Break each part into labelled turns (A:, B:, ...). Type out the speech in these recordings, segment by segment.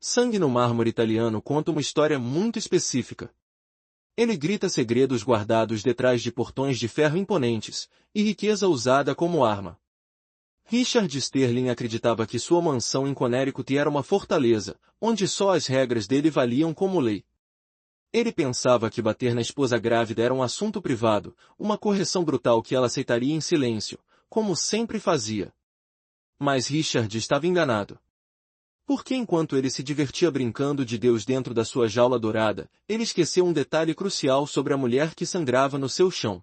A: Sangue no Mármore italiano conta uma história muito específica. Ele grita segredos guardados detrás de portões de ferro imponentes, e riqueza usada como arma. Richard Sterling acreditava que sua mansão em Connecticut era uma fortaleza, onde só as regras dele valiam como lei. Ele pensava que bater na esposa grávida era um assunto privado, uma correção brutal que ela aceitaria em silêncio, como sempre fazia. Mas Richard estava enganado. Porque enquanto ele se divertia brincando de Deus dentro da sua jaula dourada, ele esqueceu um detalhe crucial sobre a mulher que sangrava no seu chão.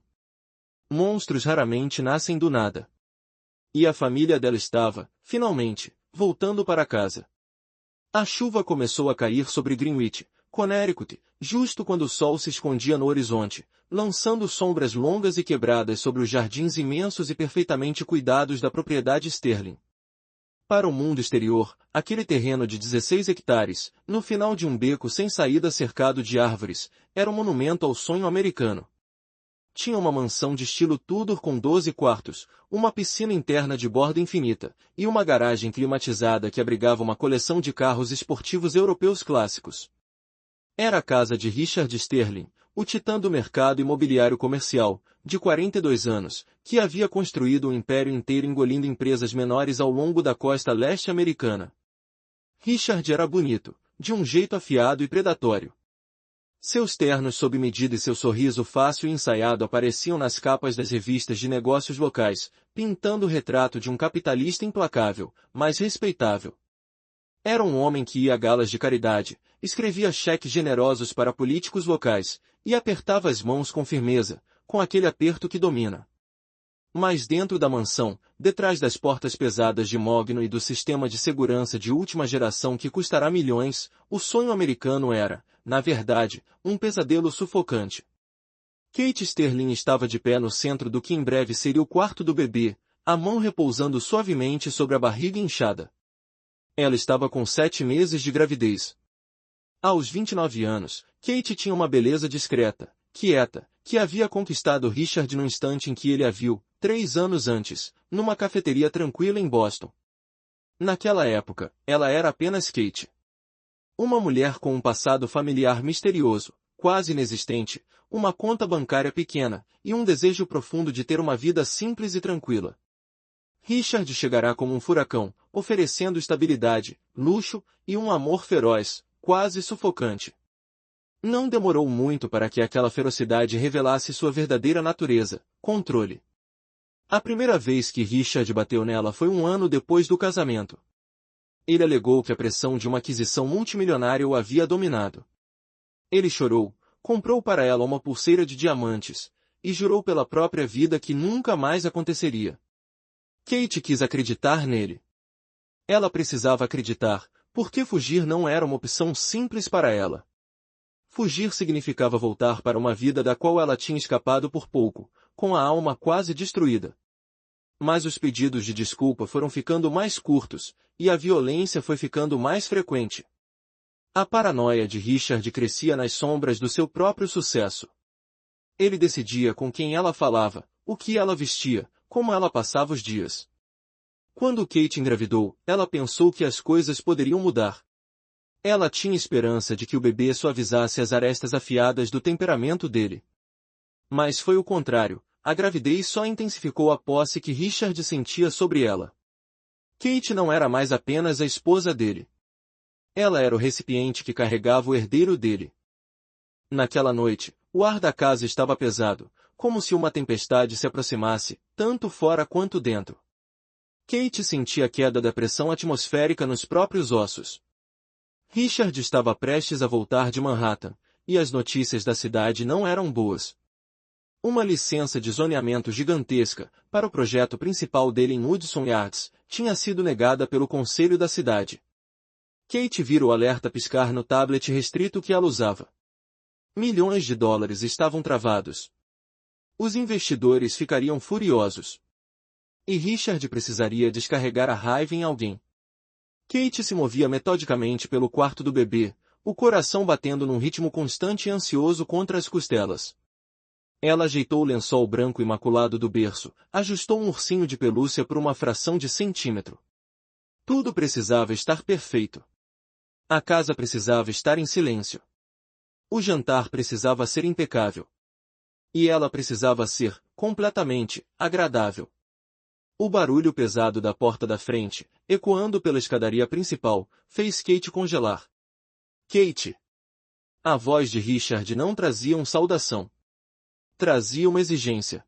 A: Monstros raramente nascem do nada. E a família dela estava, finalmente, voltando para casa. A chuva começou a cair sobre Greenwich, Connecticut, justo quando o sol se escondia no horizonte, lançando sombras longas e quebradas sobre os jardins imensos e perfeitamente cuidados da propriedade Sterling. Para o mundo exterior, aquele terreno de 16 hectares, no final de um beco sem saída cercado de árvores, era um monumento ao sonho americano. Tinha uma mansão de estilo Tudor com 12 quartos, uma piscina interna de borda infinita, e uma garagem climatizada que abrigava uma coleção de carros esportivos europeus clássicos. Era a casa de Richard Sterling, o titã do mercado imobiliário comercial, de 42 anos, que havia construído um império inteiro engolindo empresas menores ao longo da costa leste americana. Richard era bonito, de um jeito afiado e predatório. Seus ternos sob medida e seu sorriso fácil e ensaiado apareciam nas capas das revistas de negócios locais, pintando o retrato de um capitalista implacável, mas respeitável. Era um homem que ia a galas de caridade, escrevia cheques generosos para políticos locais, e apertava as mãos com firmeza, com aquele aperto que domina. Mas dentro da mansão, detrás das portas pesadas de mogno e do sistema de segurança de última geração que custará milhões, o sonho americano era, na verdade, um pesadelo sufocante. Kate Sterling estava de pé no centro do que em breve seria o quarto do bebê, a mão repousando suavemente sobre a barriga inchada. Ela estava com 7 meses de gravidez. Aos 29 anos, Kate tinha uma beleza discreta, quieta, que havia conquistado Richard no instante em que ele a viu, 3 anos antes, numa cafeteria tranquila em Boston. Naquela época, ela era apenas Kate. Uma mulher com um passado familiar misterioso, quase inexistente, uma conta bancária pequena, e um desejo profundo de ter uma vida simples e tranquila. Richard chegará como um furacão, oferecendo estabilidade, luxo e um amor feroz, quase sufocante. Não demorou muito para que aquela ferocidade revelasse sua verdadeira natureza, controle. A primeira vez que Richard bateu nela foi 1 ano depois do casamento. Ele alegou que a pressão de uma aquisição multimilionária o havia dominado. Ele chorou, comprou para ela uma pulseira de diamantes, e jurou pela própria vida que nunca mais aconteceria. Kate quis acreditar nele. Ela precisava acreditar, porque fugir não era uma opção simples para ela. Fugir significava voltar para uma vida da qual ela tinha escapado por pouco, com a alma quase destruída. Mas os pedidos de desculpa foram ficando mais curtos, e a violência foi ficando mais frequente. A paranoia de Richard crescia nas sombras do seu próprio sucesso. Ele decidia com quem ela falava, o que ela vestia, como ela passava os dias. Quando Kate engravidou, ela pensou que as coisas poderiam mudar. Ela tinha esperança de que o bebê suavizasse as arestas afiadas do temperamento dele. Mas foi o contrário, a gravidez só intensificou a posse que Richard sentia sobre ela. Kate não era mais apenas a esposa dele. Ela era o recipiente que carregava o herdeiro dele. Naquela noite, o ar da casa estava pesado, como se uma tempestade se aproximasse, tanto fora quanto dentro. Kate sentia a queda da pressão atmosférica nos próprios ossos. Richard estava prestes a voltar de Manhattan, e as notícias da cidade não eram boas. Uma licença de zoneamento gigantesca, para o projeto principal dele em Hudson Yards, tinha sido negada pelo conselho da cidade. Kate vira o alerta piscar no tablet restrito que ela usava. Milhões de dólares estavam travados. Os investidores ficariam furiosos. E Richard precisaria descarregar a raiva em alguém. Kate se movia metodicamente pelo quarto do bebê, o coração batendo num ritmo constante e ansioso contra as costelas. Ela ajeitou o lençol branco imaculado do berço, ajustou um ursinho de pelúcia por uma fração de centímetro. Tudo precisava estar perfeito. A casa precisava estar em silêncio. O jantar precisava ser impecável. E ela precisava ser, completamente, agradável. O barulho pesado da porta da frente, ecoando pela escadaria principal, fez Kate congelar. Kate! A voz de Richard não trazia uma saudação. Trazia uma exigência.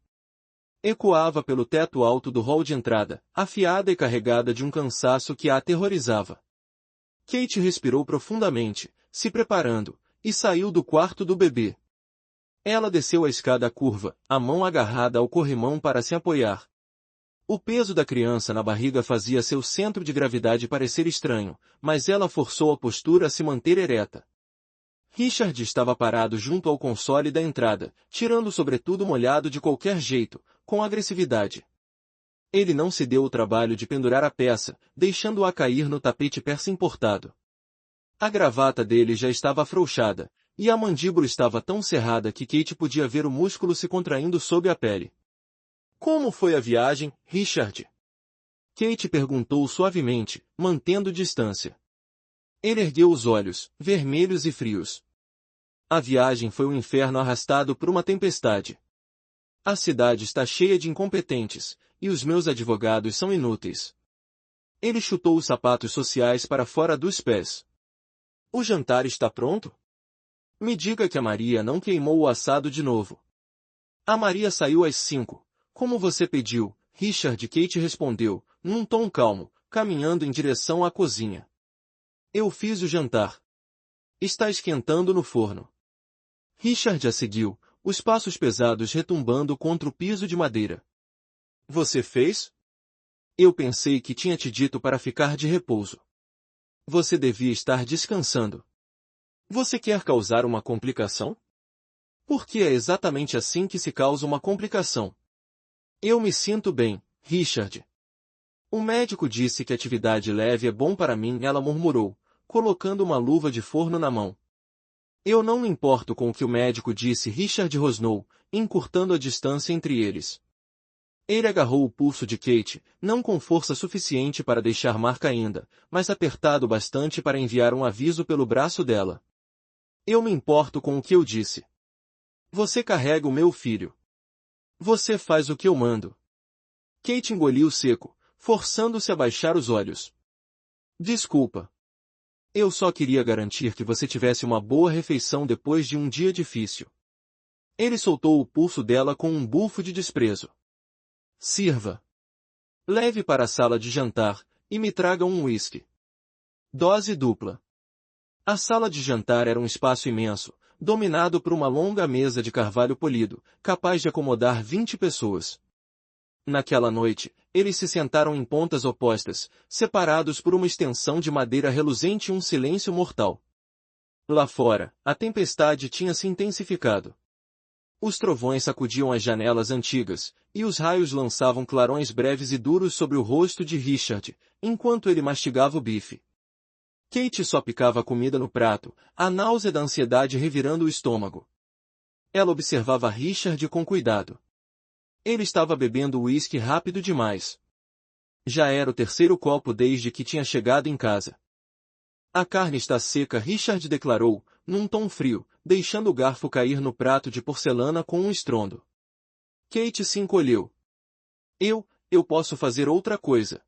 A: Ecoava pelo teto alto do hall de entrada, afiada e carregada de um cansaço que a aterrorizava. Kate respirou profundamente, se preparando, e saiu do quarto do bebê. Ela desceu a escada curva, a mão agarrada ao corrimão para se apoiar. O peso da criança na barriga fazia seu centro de gravidade parecer estranho, mas ela forçou a postura a se manter ereta. Richard estava parado junto ao console da entrada, tirando o sobretudo molhado de qualquer jeito, com agressividade. Ele não se deu o trabalho de pendurar a peça, deixando-a cair no tapete persa importado. A gravata dele já estava afrouxada, e a mandíbula estava tão cerrada que Kate podia ver o músculo se contraindo sob a pele. Como foi a viagem, Richard? Kate perguntou suavemente, mantendo distância. Ele ergueu os olhos, vermelhos e frios. A viagem foi um inferno arrastado por uma tempestade. A cidade está cheia de incompetentes, e os meus advogados são inúteis. Ele chutou os sapatos sociais para fora dos pés. O jantar está pronto? Me diga que a Maria não queimou o assado de novo. A Maria saiu às 5, como você pediu, Richard. Kate respondeu, num tom calmo, caminhando em direção à cozinha. Eu fiz o jantar. Está esquentando no forno. Richard a seguiu, os passos pesados retumbando contra o piso de madeira. Você fez? Eu pensei que tinha te dito para ficar de repouso. Você devia estar descansando. Você quer causar uma complicação? Porque é exatamente assim que se causa uma complicação. Eu me sinto bem, Richard. O médico disse que atividade leve é bom para mim, ela murmurou, colocando uma luva de forno na mão. Eu não me importo com o que o médico disse, Richard rosnou, encurtando a distância entre eles. Ele agarrou o pulso de Kate, não com força suficiente para deixar marca ainda, mas apertado bastante para enviar um aviso pelo braço dela. Eu me importo com o que eu disse. Você carrega o meu filho. Você faz o que eu mando. Kate engoliu seco, forçando-se a baixar os olhos. Desculpa. Eu só queria garantir que você tivesse uma boa refeição depois de um dia difícil. Ele soltou o pulso dela com um bufo de desprezo. Sirva. Leve para a sala de jantar, e me traga um uísque. Dose dupla. A sala de jantar era um espaço imenso, dominado por uma longa mesa de carvalho polido, capaz de acomodar 20 pessoas. Naquela noite, eles se sentaram em pontas opostas, separados por uma extensão de madeira reluzente e um silêncio mortal. Lá fora, a tempestade tinha se intensificado. Os trovões sacudiam as janelas antigas, e os raios lançavam clarões breves e duros sobre o rosto de Richard, enquanto ele mastigava o bife. Kate só picava a comida no prato, a náusea da ansiedade revirando o estômago. Ela observava Richard com cuidado. Ele estava bebendo uísque rápido demais. Já era o terceiro copo desde que tinha chegado em casa. A carne está seca, Richard declarou, num tom frio, deixando o garfo cair no prato de porcelana com um estrondo. Kate se encolheu. Eu posso fazer outra coisa.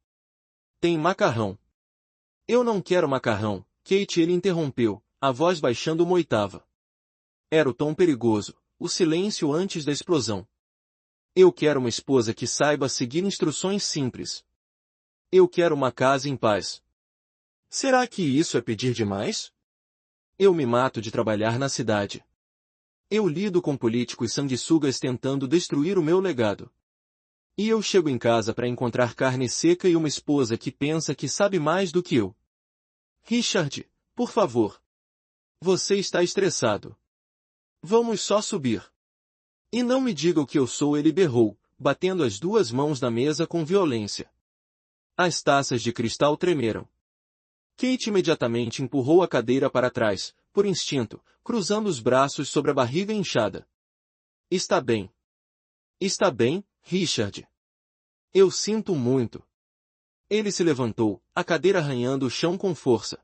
A: Tem macarrão. Eu não quero macarrão, Kate, ele interrompeu, a voz baixando uma oitava. Era o tom perigoso, o silêncio antes da explosão. Eu quero uma esposa que saiba seguir instruções simples. Eu quero uma casa em paz. Será que isso é pedir demais? Eu me mato de trabalhar na cidade. Eu lido com políticos sanguessugas tentando destruir o meu legado. E eu chego em casa para encontrar carne seca e uma esposa que pensa que sabe mais do que eu. Richard, por favor. Você está estressado. Vamos só subir. E não me diga o que eu sou, ele berrou, batendo as duas mãos na mesa com violência. As taças de cristal tremeram. Kate imediatamente empurrou a cadeira para trás, por instinto, cruzando os braços sobre a barriga inchada. Está bem. Está bem, Richard. Eu sinto muito. Ele se levantou, a cadeira arranhando o chão com força.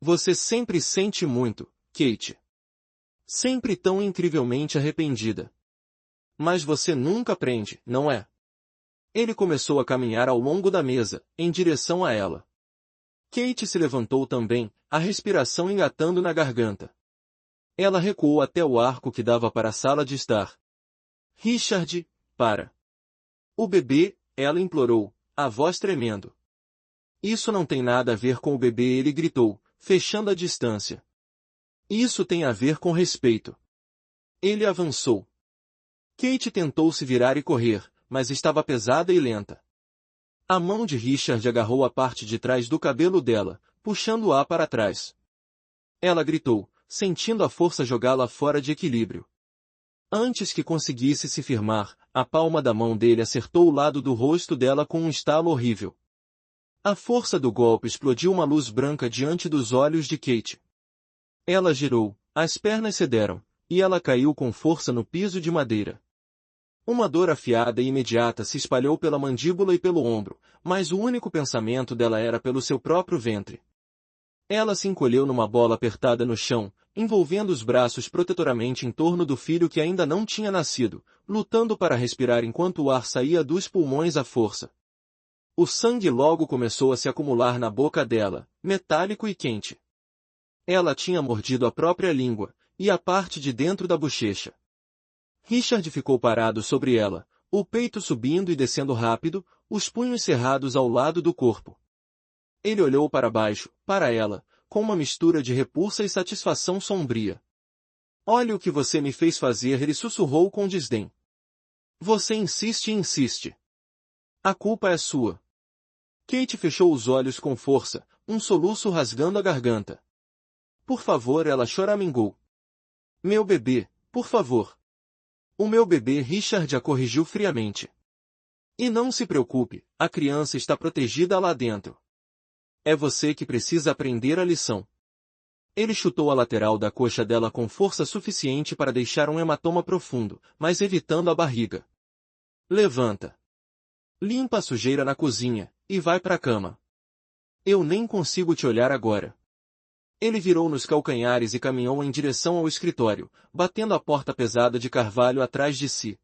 A: Você sempre sente muito, Kate. Sempre tão incrivelmente arrependida. Mas você nunca aprende, não é? Ele começou a caminhar ao longo da mesa, em direção a ela. Kate se levantou também, a respiração engatando na garganta. Ela recuou até o arco que dava para a sala de estar. Richard, para. O bebê, ela implorou, a voz tremendo. Isso não tem nada a ver com o bebê, ele gritou, fechando a distância. Isso tem a ver com respeito. Ele avançou. Kate tentou se virar e correr, mas estava pesada e lenta. A mão de Richard agarrou a parte de trás do cabelo dela, puxando-a para trás. Ela gritou, sentindo a força jogá-la fora de equilíbrio. Antes que conseguisse se firmar, a palma da mão dele acertou o lado do rosto dela com um estalo horrível. A força do golpe explodiu uma luz branca diante dos olhos de Kate. Ela girou, as pernas cederam, e ela caiu com força no piso de madeira. Uma dor afiada e imediata se espalhou pela mandíbula e pelo ombro, mas o único pensamento dela era pelo seu próprio ventre. Ela se encolheu numa bola apertada no chão, envolvendo os braços protetoramente em torno do filho que ainda não tinha nascido, lutando para respirar enquanto o ar saía dos pulmões à força. O sangue logo começou a se acumular na boca dela, metálico e quente. Ela tinha mordido a própria língua, e a parte de dentro da bochecha. Richard ficou parado sobre ela, o peito subindo e descendo rápido, os punhos cerrados ao lado do corpo. Ele olhou para baixo, para ela, com uma mistura de repulsa e satisfação sombria. Olha o que você me fez fazer, ele sussurrou com desdém. Você insiste e insiste. A culpa é sua. Kate fechou os olhos com força, um soluço rasgando a garganta. Por favor, ela choramingou. Meu bebê, por favor. O meu bebê, Richard a corrigiu friamente. E não se preocupe, a criança está protegida lá dentro. É você que precisa aprender a lição. Ele chutou a lateral da coxa dela com força suficiente para deixar um hematoma profundo, mas evitando a barriga. Levanta. Limpa a sujeira na cozinha, e vai para a cama. Eu nem consigo te olhar agora. Ele virou nos calcanhares e caminhou em direção ao escritório, batendo a porta pesada de carvalho atrás de si.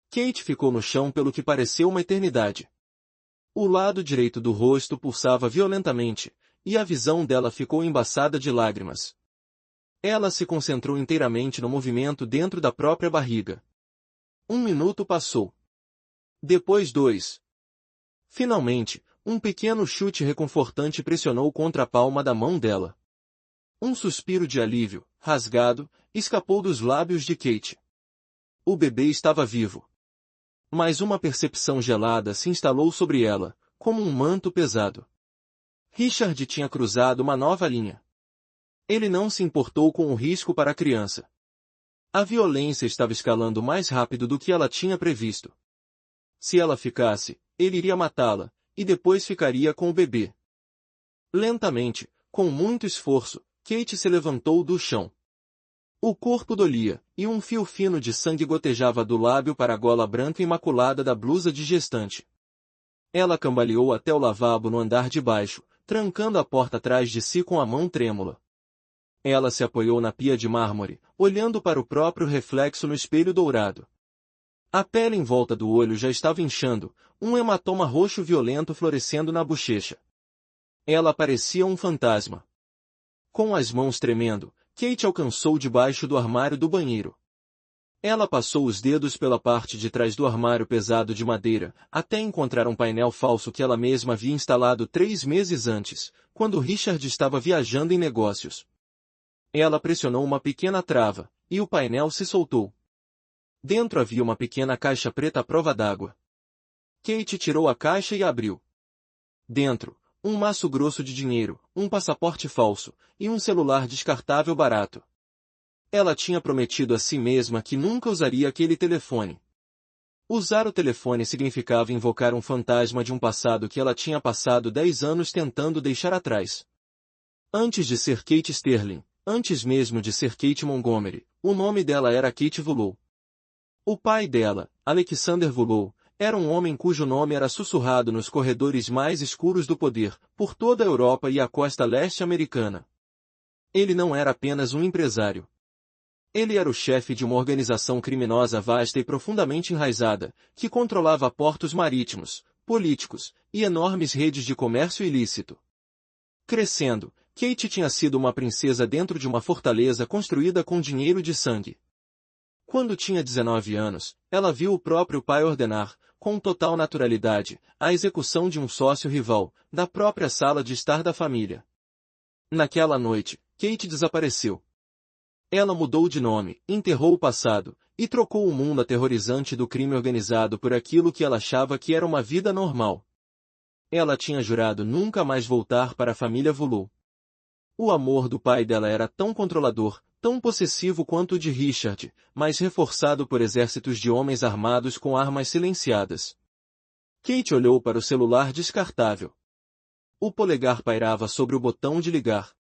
A: Kate ficou no chão pelo que pareceu uma eternidade. O lado direito do rosto pulsava violentamente, e a visão dela ficou embaçada de lágrimas. Ela se concentrou inteiramente no movimento dentro da própria barriga. 1 minuto passou. Depois 2. Finalmente, um pequeno chute reconfortante pressionou contra a palma da mão dela. Um suspiro de alívio, rasgado, escapou dos lábios de Kate. O bebê estava vivo. Mas uma percepção gelada se instalou sobre ela, como um manto pesado. Richard tinha cruzado uma nova linha. Ele não se importou com o risco para a criança. A violência estava escalando mais rápido do que ela tinha previsto. Se ela ficasse, ele iria matá-la, e depois ficaria com o bebê. Lentamente, com muito esforço, Kate se levantou do chão. O corpo doía, e um fio fino de sangue gotejava do lábio para a gola branca imaculada da blusa de gestante. Ela cambaleou até o lavabo no andar de baixo, trancando a porta atrás de si com a mão trêmula. Ela se apoiou na pia de mármore, olhando para o próprio reflexo no espelho dourado. A pele em volta do olho já estava inchando, um hematoma roxo violento florescendo na bochecha. Ela parecia um fantasma. Com as mãos tremendo, Kate alcançou debaixo do armário do banheiro. Ela passou os dedos pela parte de trás do armário pesado de madeira, até encontrar um painel falso que ela mesma havia instalado 3 meses antes, quando Richard estava viajando em negócios. Ela pressionou uma pequena trava, e o painel se soltou. Dentro havia uma pequena caixa preta à prova d'água. Kate tirou a caixa e abriu. Dentro, um maço grosso de dinheiro, um passaporte falso, e um celular descartável barato. Ela tinha prometido a si mesma que nunca usaria aquele telefone. Usar o telefone significava invocar um fantasma de um passado que ela tinha passado 10 anos tentando deixar atrás. Antes de ser Kate Sterling, antes mesmo de ser Kate Montgomery, o nome dela era Kate Vullow. O pai dela, Alexander Vullow, era um homem cujo nome era sussurrado nos corredores mais escuros do poder, por toda a Europa e a costa leste americana. Ele não era apenas um empresário. Ele era o chefe de uma organização criminosa vasta e profundamente enraizada, que controlava portos marítimos, políticos e enormes redes de comércio ilícito. Crescendo, Kate tinha sido uma princesa dentro de uma fortaleza construída com dinheiro de sangue. Quando tinha 19 anos, ela viu o próprio pai ordenar, com total naturalidade, a execução de um sócio rival, da própria sala de estar da família. Naquela noite, Kate desapareceu. Ela mudou de nome, enterrou o passado, e trocou o mundo aterrorizante do crime organizado por aquilo que ela achava que era uma vida normal. Ela tinha jurado nunca mais voltar para a família Vulu. O amor do pai dela era tão controlador, tão possessivo quanto o de Richard, mas reforçado por exércitos de homens armados com armas silenciadas. Kate olhou para o celular descartável. O polegar pairava sobre o botão de ligar.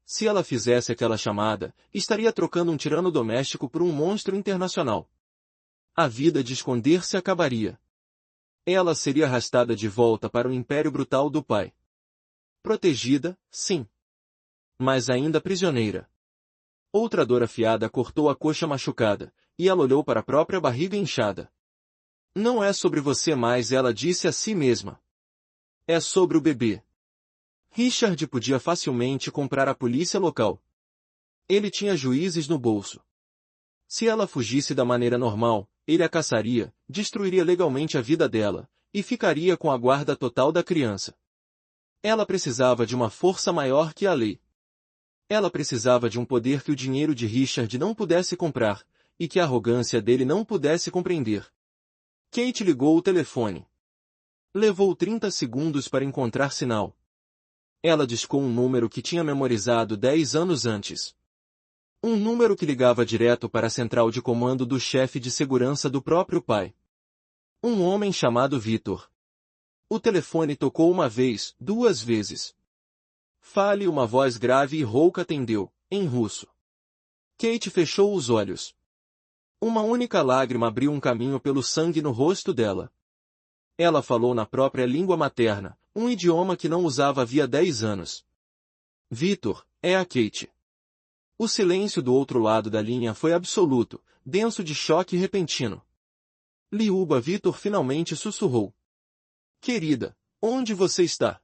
A: Se ela fizesse aquela chamada, estaria trocando um tirano doméstico por um monstro internacional. A vida de esconder-se acabaria. Ela seria arrastada de volta para o império brutal do pai. Protegida, sim. Mas ainda prisioneira. Outra dor afiada cortou a coxa machucada, e ela olhou para a própria barriga inchada. Não é sobre você mais, ela disse a si mesma. É sobre o bebê. Richard podia facilmente comprar a polícia local. Ele tinha juízes no bolso. Se ela fugisse da maneira normal, ele a caçaria, destruiria legalmente a vida dela, e ficaria com a guarda total da criança. Ela precisava de uma força maior que a lei. Ela precisava de um poder que o dinheiro de Richard não pudesse comprar, e que a arrogância dele não pudesse compreender. Kate ligou o telefone. Levou 30 segundos para encontrar sinal. Ela discou um número que tinha memorizado 10 anos antes. Um número que ligava direto para a central de comando do chefe de segurança do próprio pai. Um homem chamado Victor. O telefone tocou uma vez, 2 vezes. Fale, uma voz grave e rouca atendeu, em russo. Kate fechou os olhos. Uma única lágrima abriu um caminho pelo sangue no rosto dela. Ela falou na própria língua materna, um idioma que não usava havia 10 anos. Victor, é a Kate. O silêncio do outro lado da linha foi absoluto, denso de choque repentino. Liuba, Victor finalmente sussurrou. Querida, onde você está?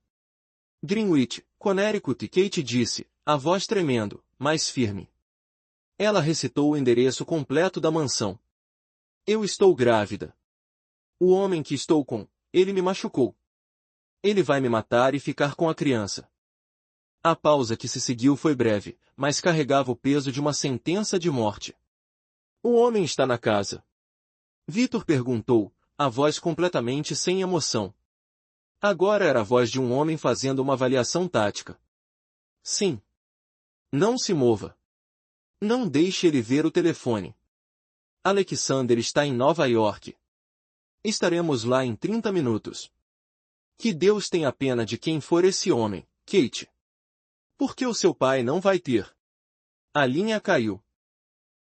A: Greenwich, Connecticut, Kate disse, a voz tremendo, mas firme. Ela recitou o endereço completo da mansão. Eu estou grávida. O homem que estou com, ele me machucou. Ele vai me matar e ficar com a criança. A pausa que se seguiu foi breve, mas carregava o peso de uma sentença de morte. O homem está na casa. Victor perguntou, a voz completamente sem emoção. Agora era a voz de um homem fazendo uma avaliação tática. Sim. Não se mova. Não deixe ele ver o telefone. Alexander está em Nova York. Estaremos lá em 30 minutos. Que Deus tenha pena de quem for esse homem, Kate. Porque o seu pai não vai ter. A linha caiu.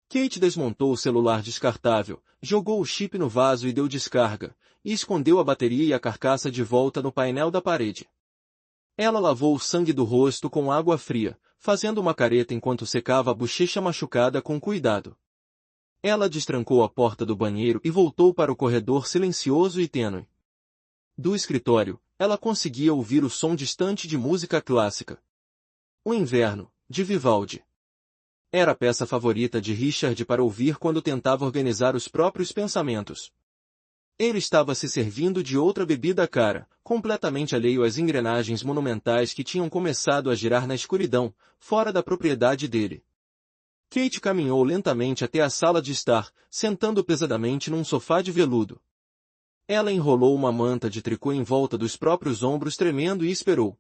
A: Kate desmontou o celular descartável, jogou o chip no vaso e deu descarga, e escondeu a bateria e a carcaça de volta no painel da parede. Ela lavou o sangue do rosto com água fria, fazendo uma careta enquanto secava a bochecha machucada com cuidado. Ela destrancou a porta do banheiro e voltou para o corredor silencioso e tênue. Do escritório, ela conseguia ouvir o som distante de música clássica. O Inverno, de Vivaldi. Era a peça favorita de Richard para ouvir quando tentava organizar os próprios pensamentos. Ele estava se servindo de outra bebida cara, completamente alheio às engrenagens monumentais que tinham começado a girar na escuridão, fora da propriedade dele. Kate caminhou lentamente até a sala de estar, sentando pesadamente num sofá de veludo. Ela enrolou uma manta de tricô em volta dos próprios ombros tremendo e esperou.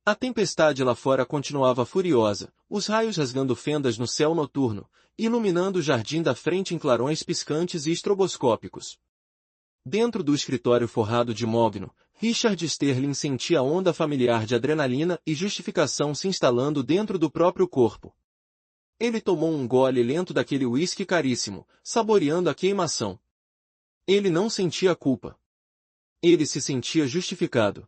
A: A tempestade lá fora continuava furiosa, os raios rasgando fendas no céu noturno, iluminando o jardim da frente em clarões piscantes e estroboscópicos. Dentro do escritório forrado de mogno, Richard Sterling sentia a onda familiar de adrenalina e justificação se instalando dentro do próprio corpo. Ele tomou um gole lento daquele uísque caríssimo, saboreando a queimação. Ele não sentia culpa. Ele se sentia justificado.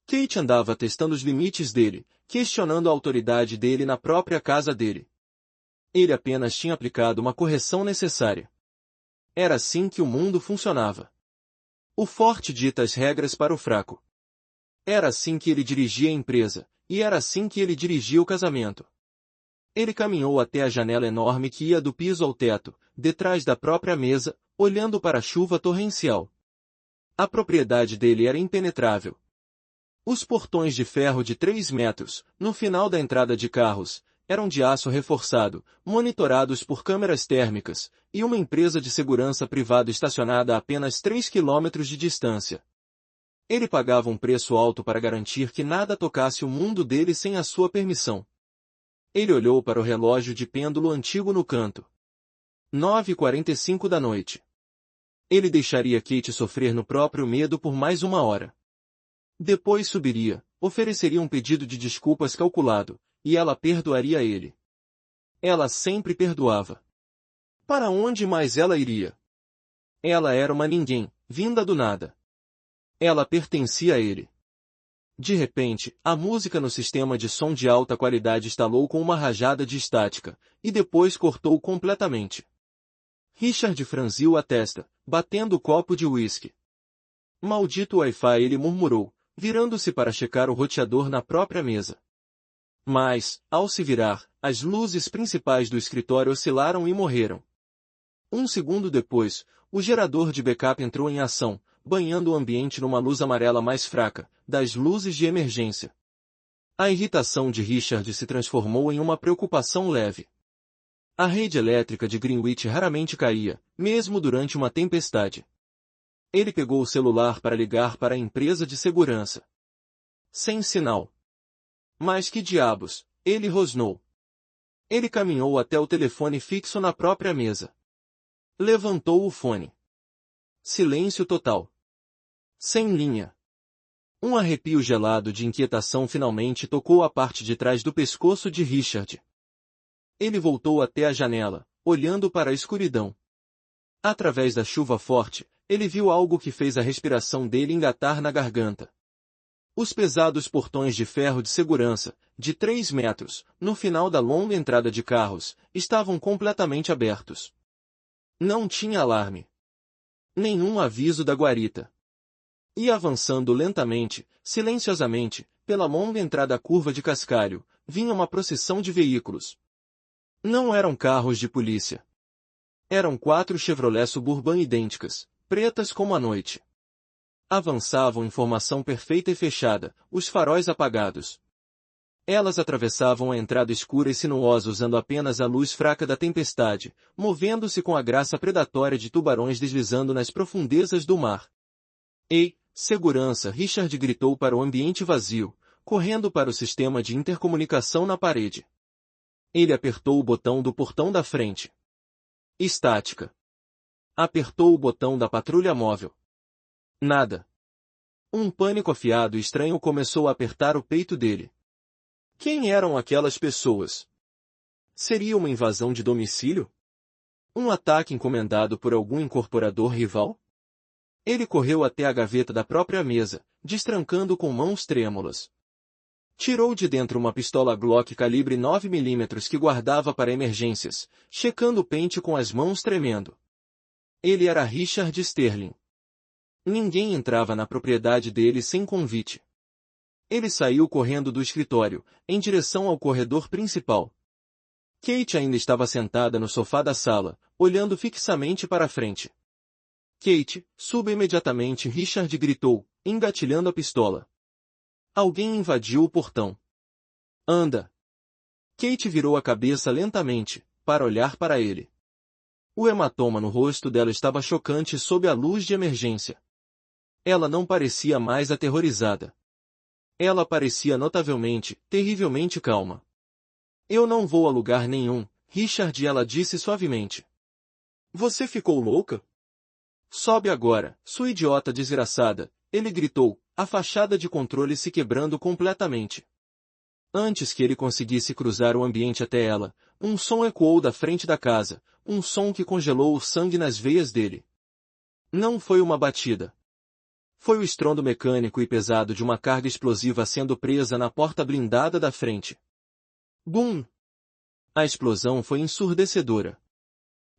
A: Kate andava testando os limites dele, questionando a autoridade dele na própria casa dele. Ele apenas tinha aplicado uma correção necessária. Era assim que o mundo funcionava. O forte dita as regras para o fraco. Era assim que ele dirigia a empresa, e era assim que ele dirigia o casamento. Ele caminhou até a janela enorme que ia do piso ao teto, detrás da própria mesa, olhando para a chuva torrencial. A propriedade dele era impenetrável. Os portões de ferro de 3 metros, no final da entrada de carros, eram de aço reforçado, monitorados por câmeras térmicas, e uma empresa de segurança privada estacionada a apenas 3 quilômetros de distância. Ele pagava um preço alto para garantir que nada tocasse o mundo dele sem a sua permissão. Ele olhou para o relógio de pêndulo antigo no canto. 9h45 da noite. Ele deixaria Kate sofrer no próprio medo por mais 1 hora. Depois subiria, ofereceria um pedido de desculpas calculado, e ela perdoaria ele. Ela sempre perdoava. Para onde mais ela iria? Ela era uma ninguém, vinda do nada. Ela pertencia a ele. De repente, a música no sistema de som de alta qualidade estalou com uma rajada de estática, e depois cortou completamente. Richard franziu a testa, batendo o copo de uísque. Maldito Wi-Fi, ele murmurou, virando-se para checar o roteador na própria mesa. Mas, ao se virar, as luzes principais do escritório oscilaram e morreram. 1 segundo depois, o gerador de backup entrou em ação, banhando o ambiente numa luz amarela mais fraca, das luzes de emergência. A irritação de Richard se transformou em uma preocupação leve. A rede elétrica de Greenwich raramente caía, mesmo durante uma tempestade. Ele pegou o celular para ligar para a empresa de segurança. Sem sinal. Mas que diabos, ele rosnou. Ele caminhou até o telefone fixo na própria mesa. Levantou o fone. Silêncio total. Sem linha. Um arrepio gelado de inquietação finalmente tocou a parte de trás do pescoço de Richard. Ele voltou até a janela, olhando para a escuridão. Através da chuva forte, ele viu algo que fez a respiração dele engatar na garganta. Os pesados portões de ferro de segurança, de 3 metros, no final da longa entrada de carros, estavam completamente abertos. Não tinha alarme. Nenhum aviso da guarita. E avançando lentamente, silenciosamente, pela longa entrada curva de cascalho, vinha uma procissão de veículos. Não eram carros de polícia. Eram 4 Chevrolet Suburban idênticas, pretas como a noite. Avançavam em formação perfeita e fechada, os faróis apagados. Elas atravessavam a entrada escura e sinuosa usando apenas a luz fraca da tempestade, movendo-se com a graça predatória de tubarões deslizando nas profundezas do mar. Ei, segurança! Richard gritou para o ambiente vazio, correndo para o sistema de intercomunicação na parede. Ele apertou o botão do portão da frente. Estática. Apertou o botão da patrulha móvel. Nada. Um pânico afiado e estranho começou a apertar o peito dele. Quem eram aquelas pessoas? Seria uma invasão de domicílio? Um ataque encomendado por algum incorporador rival? Ele correu até a gaveta da própria mesa, destrancando com mãos trêmulas. Tirou de dentro uma pistola Glock calibre 9mm que guardava para emergências, checando o pente com as mãos tremendo. Ele era Richard Sterling. Ninguém entrava na propriedade dele sem convite. Ele saiu correndo do escritório, em direção ao corredor principal. Kate ainda estava sentada no sofá da sala, olhando fixamente para a frente. Kate, suba imediatamente! Richard gritou, engatilhando a pistola. Alguém invadiu o portão. Anda! Kate virou a cabeça lentamente, para olhar para ele. O hematoma no rosto dela estava chocante sob a luz de emergência. Ela não parecia mais aterrorizada. Ela parecia notavelmente, terrivelmente calma. Eu não vou a lugar nenhum, Richard, ela disse suavemente. Você ficou louca? Sobe agora, sua idiota desgraçada, ele gritou, a fachada de controle se quebrando completamente. Antes que ele conseguisse cruzar o ambiente até ela, um som ecoou da frente da casa, um som que congelou o sangue nas veias dele. Não foi uma batida. Foi o estrondo mecânico e pesado de uma carga explosiva sendo presa na porta blindada da frente. Bum! A explosão foi ensurdecedora.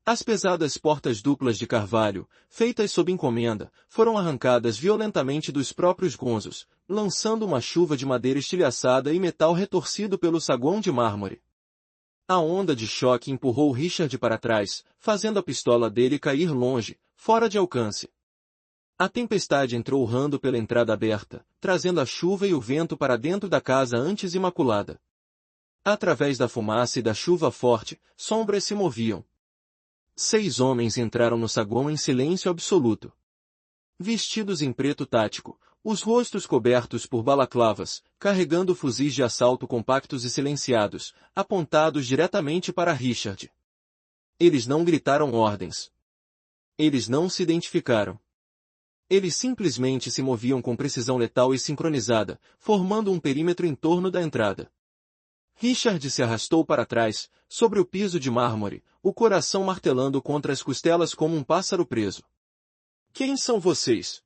A: As pesadas portas duplas de carvalho, feitas sob encomenda, foram arrancadas violentamente dos próprios gonzos, lançando uma chuva de madeira estilhaçada e metal retorcido pelo saguão de mármore. A onda de choque empurrou Richard para trás, fazendo a pistola dele cair longe, fora de alcance. A tempestade entrou urrando pela entrada aberta, trazendo a chuva e o vento para dentro da casa antes imaculada. Através da fumaça e da chuva forte, sombras se moviam. 6 homens entraram no saguão em silêncio absoluto. Vestidos em preto tático, os rostos cobertos por balaclavas, carregando fuzis de assalto compactos e silenciados, apontados diretamente para Richard. Eles não gritaram ordens. Eles não se identificaram. Eles simplesmente se moviam com precisão letal e sincronizada, formando um perímetro em torno da entrada. Richard se arrastou para trás, sobre o piso de mármore, o coração martelando contra as costelas como um pássaro preso. Quem são vocês?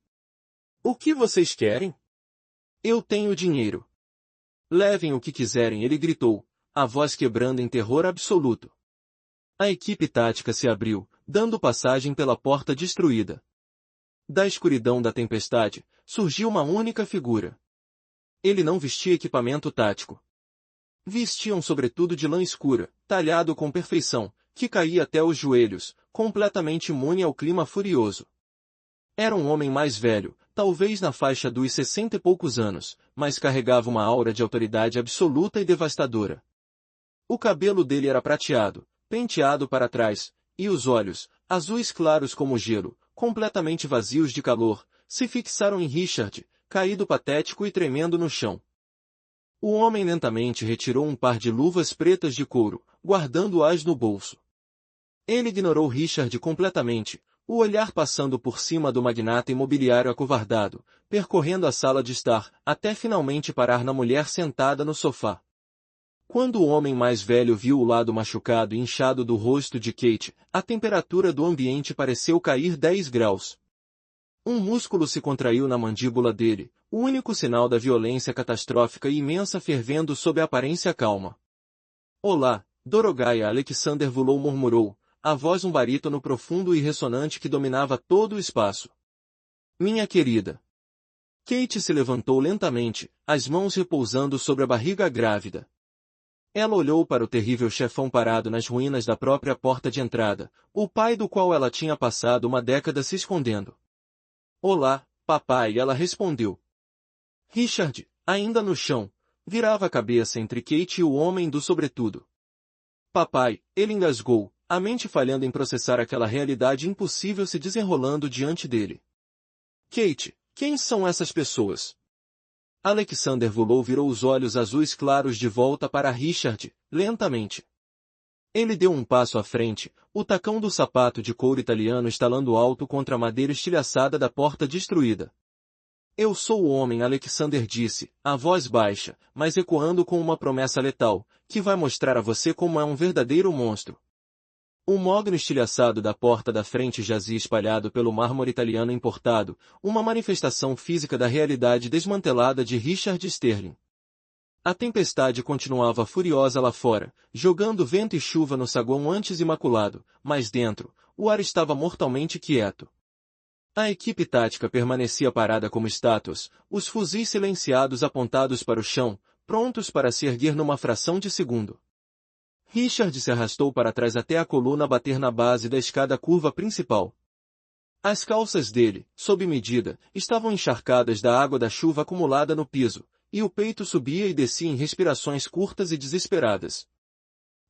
A: O que vocês querem? Eu tenho dinheiro. Levem o que quiserem, ele gritou, a voz quebrando em terror absoluto. A equipe tática se abriu, dando passagem pela porta destruída. Da escuridão da tempestade, surgiu uma única figura. Ele não vestia equipamento tático. Vestia um sobretudo de lã escura, talhado com perfeição, que caía até os joelhos, completamente imune ao clima furioso. Era um homem mais velho, talvez na faixa dos 60 e poucos anos, mas carregava uma aura de autoridade absoluta e devastadora. O cabelo dele era prateado, penteado para trás, e os olhos, azuis claros como gelo, completamente vazios de calor, se fixaram em Richard, caído patético e tremendo no chão. O homem lentamente retirou um par de luvas pretas de couro, guardando-as no bolso. Ele ignorou Richard completamente, o olhar passando por cima do magnata imobiliário acovardado, percorrendo a sala de estar, até finalmente parar na mulher sentada no sofá. Quando o homem mais velho viu o lado machucado e inchado do rosto de Kate, a temperatura do ambiente pareceu cair 10 graus. Um músculo se contraiu na mandíbula dele, o único sinal da violência catastrófica e imensa fervendo sob a aparência calma. Olá, Dorogaia, Alexander Vulou murmurou, a voz um barítono profundo e ressonante que dominava todo o espaço. Minha querida. Kate se levantou lentamente, as mãos repousando sobre a barriga grávida. Ela olhou para o terrível chefão parado nas ruínas da própria porta de entrada, o pai do qual ela tinha passado uma década se escondendo. Olá, papai, ela respondeu. Richard, ainda no chão, virava a cabeça entre Kate e o homem do sobretudo. Papai, ele engasgou, a mente falhando em processar aquela realidade impossível se desenrolando diante dele. Kate, quem são essas pessoas? Alexander Vulou virou os olhos azuis claros de volta para Richard, lentamente. Ele deu um passo à frente, o tacão do sapato de couro italiano estalando alto contra a madeira estilhaçada da porta destruída. Eu sou o homem, Alexander disse, a voz baixa, mas ecoando com uma promessa letal, que vai mostrar a você como é um verdadeiro monstro. O mogno estilhaçado da porta da frente jazia espalhado pelo mármore italiano importado, uma manifestação física da realidade desmantelada de Richard Sterling. A tempestade continuava furiosa lá fora, jogando vento e chuva no saguão antes imaculado, mas dentro, o ar estava mortalmente quieto. A equipe tática permanecia parada como estátuas, os fuzis silenciados apontados para o chão, prontos para se erguer numa fração de segundo. Richard se arrastou para trás até a coluna bater na base da escada curva principal. As calças dele, sob medida, estavam encharcadas da água da chuva acumulada no piso, e o peito subia e descia em respirações curtas e desesperadas.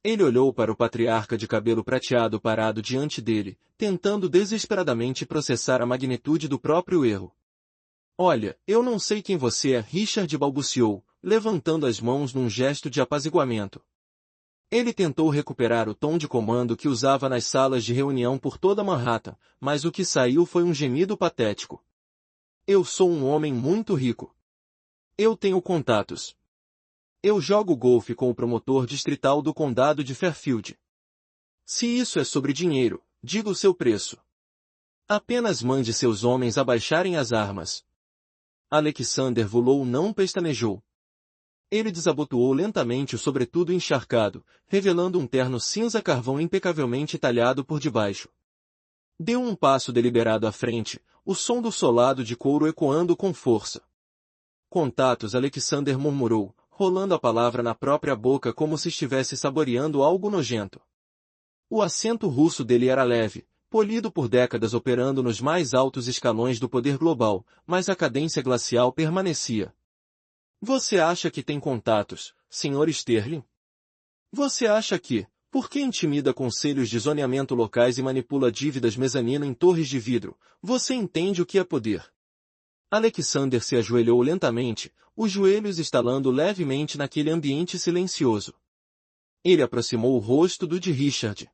A: Ele olhou para o patriarca de cabelo prateado parado diante dele, tentando desesperadamente processar a magnitude do próprio erro. Olha, eu não sei quem você é, Richard balbuciou, levantando as mãos num gesto de apaziguamento. Ele tentou recuperar o tom de comando que usava nas salas de reunião por toda Manhattan, mas o que saiu foi um gemido patético. Eu sou um homem muito rico. Eu tenho contatos. Eu jogo golfe com o promotor distrital do condado de Fairfield. Se isso é sobre dinheiro, diga o seu preço. Apenas mande seus homens abaixarem as armas. Alexander Volou não pestanejou. Ele desabotoou lentamente o sobretudo encharcado, revelando um terno cinza-carvão impecavelmente talhado por debaixo. Deu um passo deliberado à frente, o som do solado de couro ecoando com força. Contatos, Alexander murmurou, rolando a palavra na própria boca como se estivesse saboreando algo nojento. O acento russo dele era leve, polido por décadas operando nos mais altos escalões do poder global, mas a cadência glacial permanecia. Você acha que tem contatos, Sr. Sterling? Você acha que, porque intimida conselhos de zoneamento locais e manipula dívidas mezanino em torres de vidro, você entende o que é poder? Alexander se ajoelhou lentamente, os joelhos estalando levemente naquele ambiente silencioso. Ele aproximou o rosto do de Richard.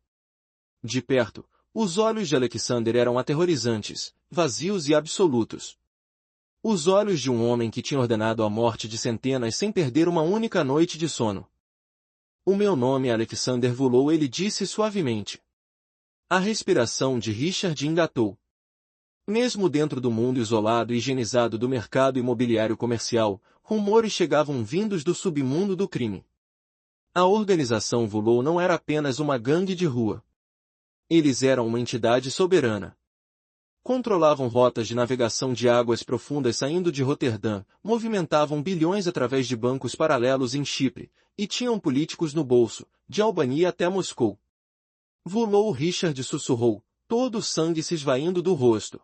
A: De perto, os olhos de Alexander eram aterrorizantes, vazios e absolutos. Os olhos de um homem que tinha ordenado a morte de centenas sem perder uma única noite de sono. O meu nome é Alexander Volou, ele disse suavemente. A respiração de Richard engatou. Mesmo dentro do mundo isolado e higienizado do mercado imobiliário comercial, rumores chegavam vindos do submundo do crime. A organização Volou não era apenas uma gangue de rua. Eles eram uma entidade soberana. Controlavam rotas de navegação de águas profundas saindo de Roterdã, movimentavam bilhões através de bancos paralelos em Chipre, e tinham políticos no bolso, de Albania até Moscou. Volou, Richard sussurrou, todo o sangue se esvaindo do rosto.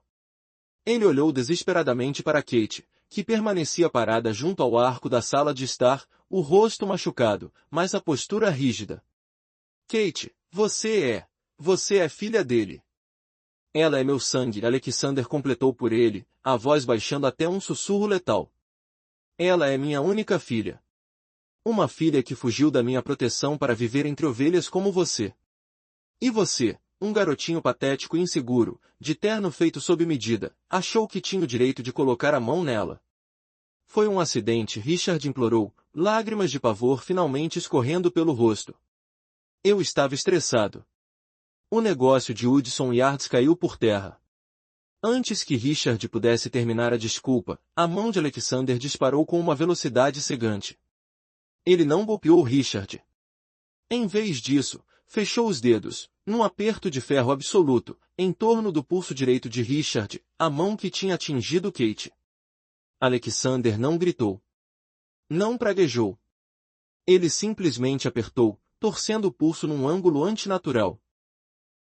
A: Ele olhou desesperadamente para Kate, que permanecia parada junto ao arco da sala de estar, o rosto machucado, mas a postura rígida. Kate, você é filha dele. Ela é meu sangue, Alexander completou por ele, a voz baixando até um sussurro letal. Ela é minha única filha. Uma filha que fugiu da minha proteção para viver entre ovelhas como você. E você, um garotinho patético e inseguro, de terno feito sob medida, achou que tinha o direito de colocar a mão nela. Foi um acidente, Richard implorou, lágrimas de pavor finalmente escorrendo pelo rosto. Eu estava estressado. O negócio de Hudson Yards caiu por terra. Antes que Richard pudesse terminar a desculpa, a mão de Alexander disparou com uma velocidade cegante. Ele não golpeou Richard. Em vez disso, fechou os dedos, num aperto de ferro absoluto, em torno do pulso direito de Richard, a mão que tinha atingido Kate. Alexander não gritou. Não praguejou. Ele simplesmente apertou, torcendo o pulso num ângulo antinatural.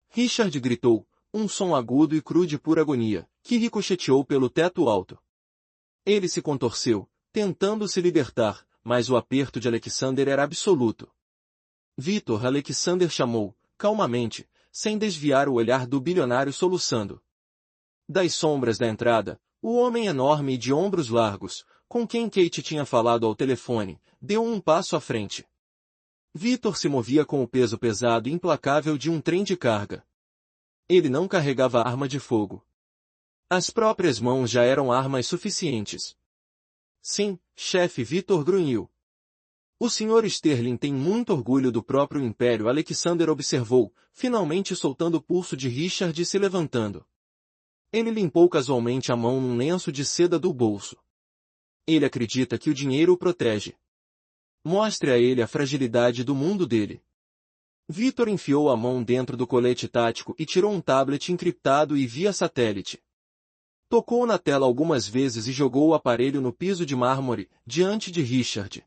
A: Richard gritou, um som agudo e cru de pura agonia, que ricocheteou pelo teto alto. Ele se contorceu, tentando se libertar, mas o aperto de Alexander era absoluto. Victor, Alexander chamou, calmamente, sem desviar o olhar do bilionário soluçando. Das sombras da entrada, o homem enorme e de ombros largos, com quem Kate tinha falado ao telefone, deu um passo à frente. Victor se movia com o peso pesado e implacável de um trem de carga. Ele não carregava arma de fogo. As próprias mãos já eram armas suficientes. Sim, chefe, Victor grunhiu. O Sr. Sterling tem muito orgulho do próprio império, Alexander observou, finalmente soltando o pulso de Richard e se levantando. Ele limpou casualmente a mão num lenço de seda do bolso. Ele acredita que o dinheiro o protege. Mostre a ele a fragilidade do mundo dele. Victor enfiou a mão dentro do colete tático e tirou um tablet encriptado e via satélite. Tocou na tela algumas vezes e jogou o aparelho no piso de mármore, diante de Richard.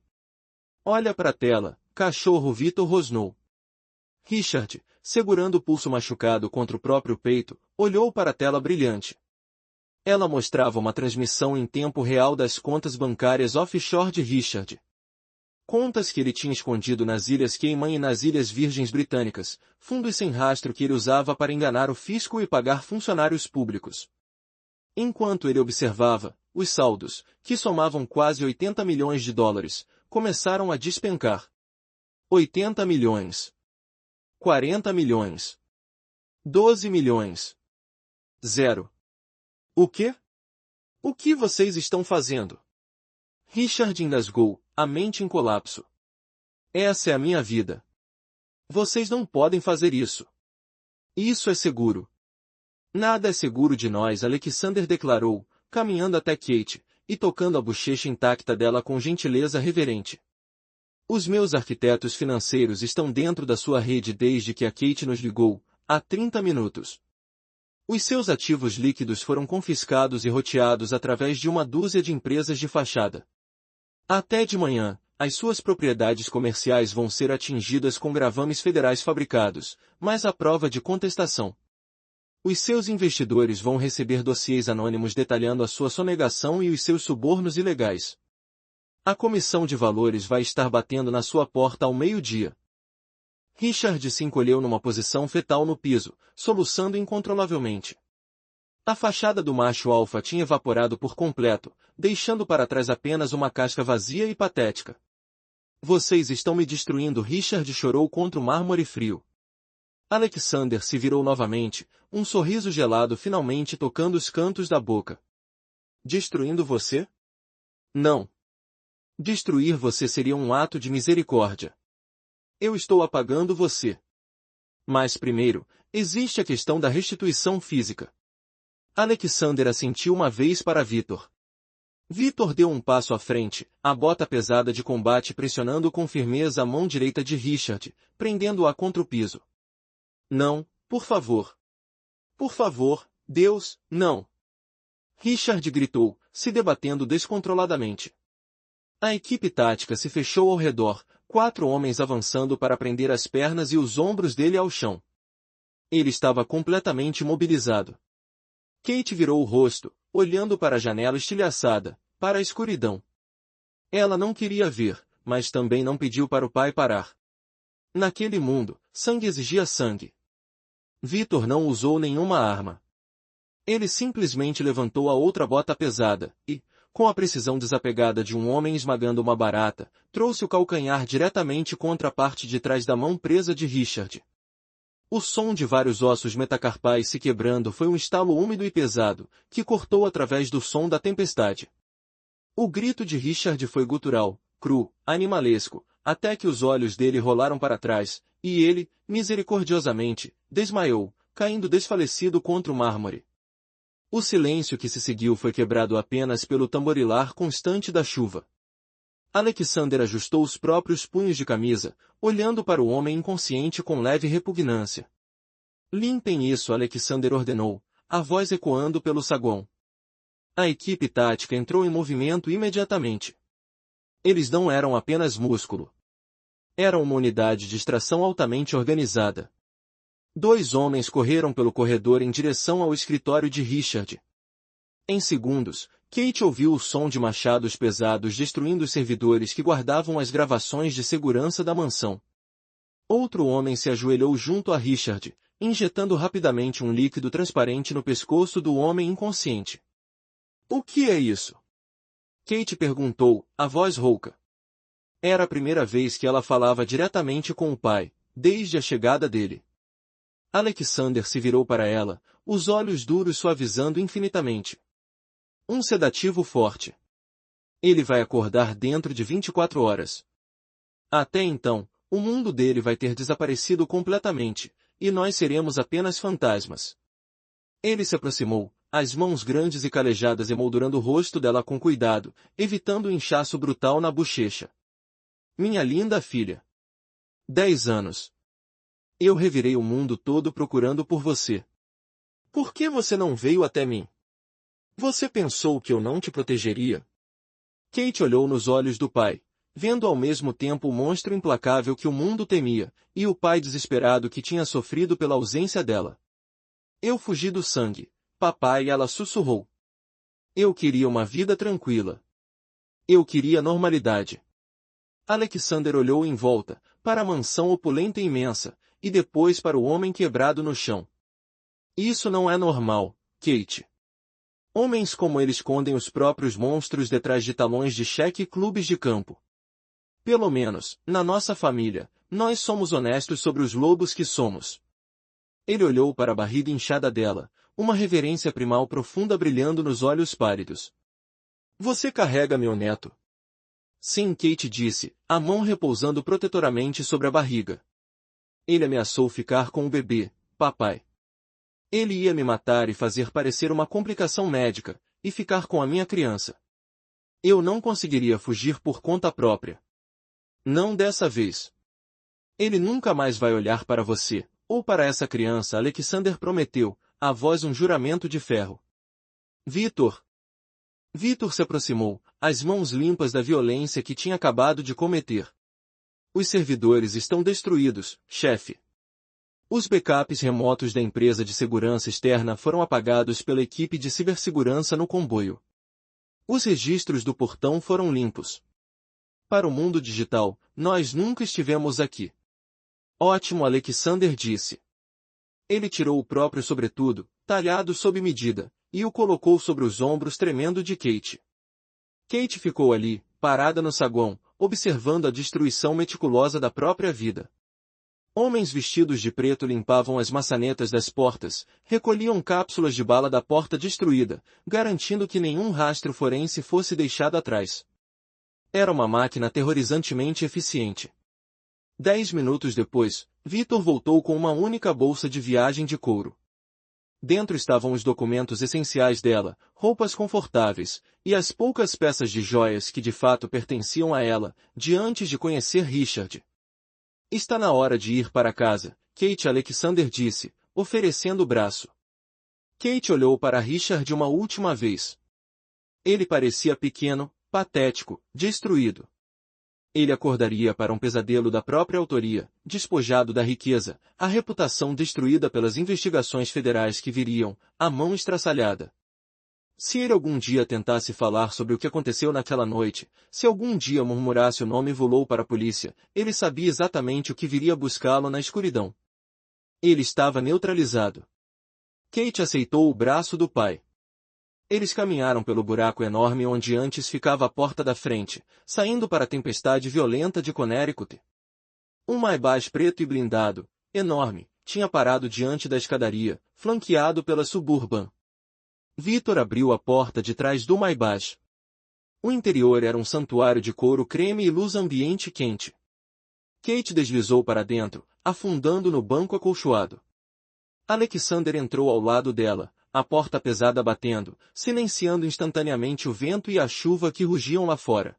A: Olha para a tela, cachorro, Victor rosnou. Richard, segurando o pulso machucado contra o próprio peito, olhou para a tela brilhante. Ela mostrava uma transmissão em tempo real das contas bancárias offshore de Richard. Contas que ele tinha escondido nas Ilhas Cayman e nas Ilhas Virgens Britânicas, fundos sem rastro que ele usava para enganar o fisco e pagar funcionários públicos. Enquanto ele observava, os saldos, que somavam quase 80 milhões de dólares, começaram a despencar. 80 milhões. 40 milhões. 12 milhões. 0. O quê? O que vocês estão fazendo? Richard engasgou, a mente em colapso. Essa é a minha vida. Vocês não podem fazer isso. Isso é seguro. Nada é seguro de nós, Alexander declarou, caminhando até Kate, e tocando a bochecha intacta dela com gentileza reverente. Os meus arquitetos financeiros estão dentro da sua rede desde que a Kate nos ligou, há 30 minutos. Os seus ativos líquidos foram confiscados e roteados através de uma dúzia de empresas de fachada. Até de manhã, as suas propriedades comerciais vão ser atingidas com gravames federais fabricados, mas à prova de contestação. Os seus investidores vão receber dossiês anônimos detalhando a sua sonegação e os seus subornos ilegais. A comissão de valores vai estar batendo na sua porta ao meio-dia. Richard se encolheu numa posição fetal no piso, soluçando incontrolavelmente. A fachada do macho alfa tinha evaporado por completo, deixando para trás apenas uma casca vazia e patética. Vocês estão me destruindo, Richard chorou contra o mármore frio. Alexander se virou novamente, um sorriso gelado finalmente tocando os cantos da boca. Destruindo você? Não. Destruir você seria um ato de misericórdia. Eu estou apagando você. Mas primeiro, existe a questão da restituição física. Alexander assentiu uma vez para Victor. Victor deu um passo à frente, a bota pesada de combate pressionando com firmeza a mão direita de Richard, prendendo-a contra o piso. Não, por favor. Por favor, Deus, não. Richard gritou, se debatendo descontroladamente. A equipe tática se fechou ao redor, 4 homens avançando para prender as pernas e os ombros dele ao chão. Ele estava completamente imobilizado. Kate virou o rosto, olhando para a janela estilhaçada, para a escuridão. Ela não queria ver, mas também não pediu para o pai parar. Naquele mundo, sangue exigia sangue. Victor não usou nenhuma arma. Ele simplesmente levantou a outra bota pesada, e, com a precisão desapegada de um homem esmagando uma barata, trouxe o calcanhar diretamente contra a parte de trás da mão presa de Richard. O som de vários ossos metacarpais se quebrando foi um estalo úmido e pesado, que cortou através do som da tempestade. O grito de Richard foi gutural, cru, animalesco, até que os olhos dele rolaram para trás, e ele, misericordiosamente, desmaiou, caindo desfalecido contra o mármore. O silêncio que se seguiu foi quebrado apenas pelo tamborilar constante da chuva. Alexander ajustou os próprios punhos de camisa, olhando para o homem inconsciente com leve repugnância. Limpem isso, Alexander ordenou, a voz ecoando pelo saguão. A equipe tática entrou em movimento imediatamente. Eles não eram apenas músculo. Eram uma unidade de extração altamente organizada. 2 homens correram pelo corredor em direção ao escritório de Richard. Em segundos, Kate ouviu o som de machados pesados destruindo os servidores que guardavam as gravações de segurança da mansão. Outro homem se ajoelhou junto a Richard, injetando rapidamente um líquido transparente no pescoço do homem inconsciente. O que é isso? Kate perguntou, a voz rouca. Era a primeira vez que ela falava diretamente com o pai, desde a chegada dele. Alexander se virou para ela, os olhos duros suavizando infinitamente. Um sedativo forte. Ele vai acordar dentro de 24 horas. Até então, o mundo dele vai ter desaparecido completamente, e nós seremos apenas fantasmas. Ele se aproximou, as mãos grandes e calejadas emoldurando o rosto dela com cuidado, evitando o inchaço brutal na bochecha. Minha linda filha. 10 anos. Eu revirei o mundo todo procurando por você. Por que você não veio até mim? Você pensou que eu não te protegeria? Kate olhou nos olhos do pai, vendo ao mesmo tempo o monstro implacável que o mundo temia, e o pai desesperado que tinha sofrido pela ausência dela. Eu fugi do sangue, papai, ela sussurrou. Eu queria uma vida tranquila. Eu queria normalidade. Alexander olhou em volta, para a mansão opulenta e imensa, e depois para o homem quebrado no chão. Isso não é normal, Kate. Homens como ele escondem os próprios monstros detrás de talões de cheque e clubes de campo. Pelo menos, na nossa família, nós somos honestos sobre os lobos que somos. Ele olhou para a barriga inchada dela, uma reverência primal profunda brilhando nos olhos pálidos. Você carrega meu neto? Sim, Kate disse, a mão repousando protetoramente sobre a barriga. Ele ameaçou ficar com o bebê, papai. Ele ia me matar e fazer parecer uma complicação médica, e ficar com a minha criança. Eu não conseguiria fugir por conta própria. Não dessa vez. Ele nunca mais vai olhar para você, ou para essa criança, Alexander prometeu, a voz um juramento de ferro. Vitor. Vitor se aproximou, as mãos limpas da violência que tinha acabado de cometer. Os servidores estão destruídos, chefe. Os backups remotos da empresa de segurança externa foram apagados pela equipe de cibersegurança no comboio. Os registros do portão foram limpos. Para o mundo digital, nós nunca estivemos aqui. Ótimo, Alexander disse. Ele tirou o próprio sobretudo, talhado sob medida, e o colocou sobre os ombros tremendo de Kate. Kate ficou ali, parada no saguão, observando a destruição meticulosa da própria vida. Homens vestidos de preto limpavam as maçanetas das portas, recolhiam cápsulas de bala da porta destruída, garantindo que nenhum rastro forense fosse deixado atrás. Era uma máquina aterrorizantemente eficiente. 10 minutos depois, Vitor voltou com uma única bolsa de viagem de couro. Dentro estavam os documentos essenciais dela, roupas confortáveis, e as poucas peças de joias que de fato pertenciam a ela, de antes de conhecer Richard. Está na hora de ir para casa, Kate, Alexander disse, oferecendo o braço. Kate olhou para Richard uma última vez. Ele parecia pequeno, patético, destruído. Ele acordaria para um pesadelo da própria autoria, despojado da riqueza, a reputação destruída pelas investigações federais que viriam, a mão estraçalhada. Se ele algum dia tentasse falar sobre o que aconteceu naquela noite, se algum dia murmurasse o nome e volou para a polícia, ele sabia exatamente o que viria buscá-lo na escuridão. Ele estava neutralizado. Kate aceitou o braço do pai. Eles caminharam pelo buraco enorme onde antes ficava a porta da frente, saindo para a tempestade violenta de Connecticut. Um Maybach preto e blindado, enorme, tinha parado diante da escadaria, flanqueado pela Suburban. Vitor abriu a porta de trás do Maybach. O interior era um santuário de couro creme e luz ambiente quente. Kate deslizou para dentro, afundando no banco acolchoado. Alexander entrou ao lado dela, a porta pesada batendo, silenciando instantaneamente o vento e a chuva que rugiam lá fora.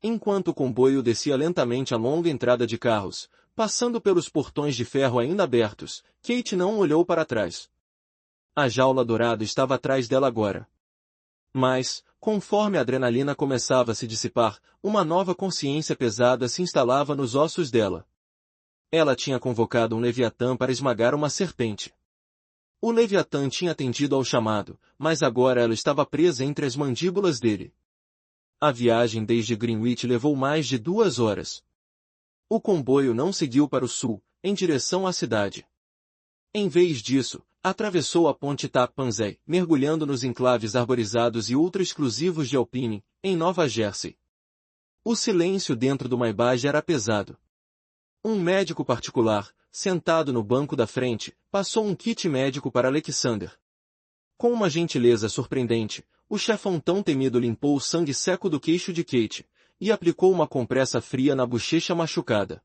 A: Enquanto o comboio descia lentamente a longa entrada de carros, passando pelos portões de ferro ainda abertos, Kate não olhou para trás. A jaula dourada estava atrás dela agora. Mas, conforme a adrenalina começava a se dissipar, uma nova consciência pesada se instalava nos ossos dela. Ela tinha convocado um Leviatã para esmagar uma serpente. O Leviatã tinha atendido ao chamado, mas agora ela estava presa entre as mandíbulas dele. A viagem desde Greenwich levou mais de 2 horas. O comboio não seguiu para o sul, em direção à cidade. Em vez disso, atravessou a ponte Tappan Zee, mergulhando nos enclaves arborizados e ultra-exclusivos de Alpine, em Nova Jersey. O silêncio dentro do Maybach era pesado. Um médico particular, sentado no banco da frente, passou um kit médico para Alexander. Com uma gentileza surpreendente, o chefão tão temido limpou o sangue seco do queixo de Kate, e aplicou uma compressa fria na bochecha machucada.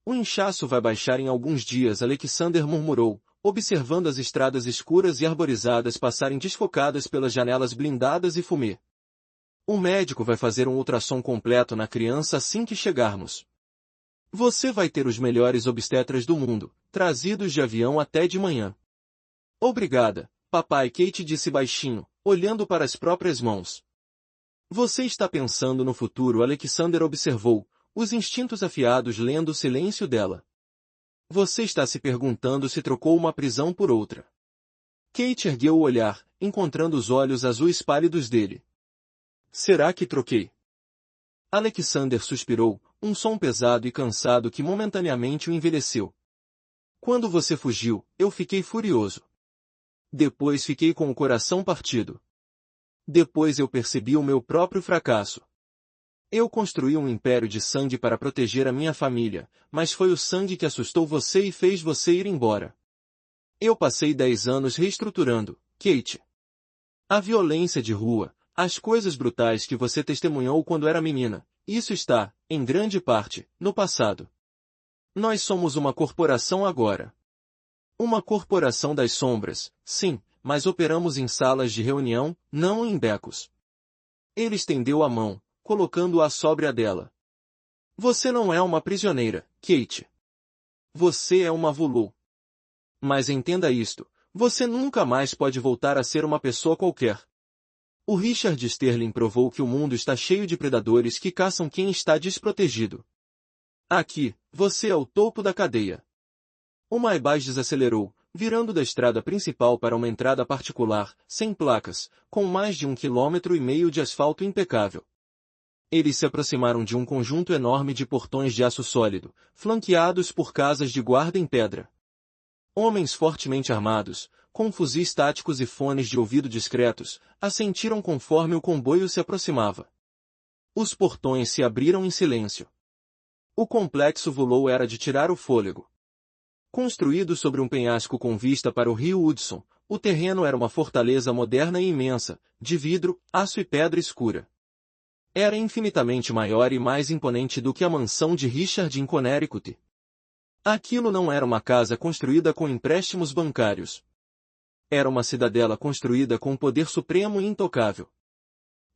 A: O inchaço vai baixar em alguns dias, Alexander murmurou, observando as estradas escuras e arborizadas passarem desfocadas pelas janelas blindadas e fumê. O médico vai fazer um ultrassom completo na criança assim que chegarmos. Você vai ter os melhores obstetras do mundo, trazidos de avião até de manhã. Obrigada, papai, Kate disse baixinho, olhando para as próprias mãos. Você está pensando no futuro, Alexander observou, os instintos afiados lendo o silêncio dela. Você está se perguntando se trocou uma prisão por outra. Kate ergueu o olhar, encontrando os olhos azuis pálidos dele. Será que troquei? Alexander suspirou, um som pesado e cansado que momentaneamente o envelheceu. Quando você fugiu, eu fiquei furioso. Depois fiquei com o coração partido. Depois eu percebi o meu próprio fracasso. Eu construí um império de sangue para proteger a minha família, mas foi o sangue que assustou você e fez você ir embora. Eu passei 10 anos reestruturando, Kate. A violência de rua, as coisas brutais que você testemunhou quando era menina, isso está, em grande parte, no passado. Nós somos uma corporação agora. Uma corporação das sombras, sim, mas operamos em salas de reunião, não em becos. Ele estendeu a mão, colocando-a sobre a dela. Você não é uma prisioneira, Kate. Você é uma Vulu. Mas entenda isto, você nunca mais pode voltar a ser uma pessoa qualquer. O Richard Sterling provou que o mundo está cheio de predadores que caçam quem está desprotegido. Aqui, você é o topo da cadeia. O Maybach desacelerou, virando da estrada principal para uma entrada particular, sem placas, com mais de 1,5 km de asfalto impecável. Eles se aproximaram de um conjunto enorme de portões de aço sólido, flanqueados por casas de guarda em pedra. Homens fortemente armados, com fuzis táticos e fones de ouvido discretos, assentiram conforme o comboio se aproximava. Os portões se abriram em silêncio. O complexo Vulu era de tirar o fôlego. Construído sobre um penhasco com vista para o rio Hudson, o terreno era uma fortaleza moderna e imensa, de vidro, aço e pedra escura. Era infinitamente maior e mais imponente do que a mansão de Richard em Connecticut. Aquilo não era uma casa construída com empréstimos bancários. Era uma cidadela construída com poder supremo e intocável.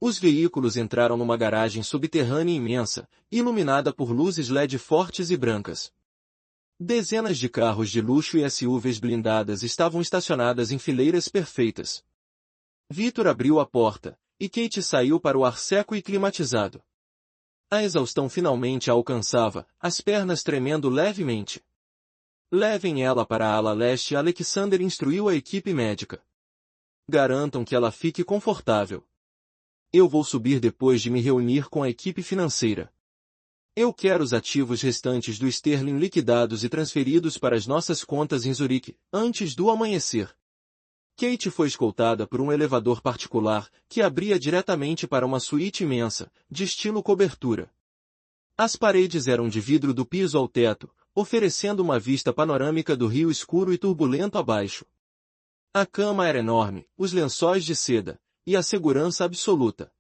A: Os veículos entraram numa garagem subterrânea imensa, iluminada por luzes LED fortes e brancas. Dezenas de carros de luxo e SUVs blindadas estavam estacionadas em fileiras perfeitas. Victor abriu a porta, e Kate saiu para o ar seco e climatizado. A exaustão finalmente a alcançava, as pernas tremendo levemente. Levem ela para a ala leste. Alexander instruiu a equipe médica. Garantam que ela fique confortável. Eu vou subir depois de me reunir com a equipe financeira. Eu quero os ativos restantes do Sterling liquidados e transferidos para as nossas contas em Zurique, antes do amanhecer. Kate foi escoltada por um elevador particular, que abria diretamente para uma suíte imensa, de estilo cobertura. As paredes eram de vidro do piso ao teto, oferecendo uma vista panorâmica do rio escuro e turbulento abaixo. A cama era enorme, os lençóis de seda, e a segurança absoluta.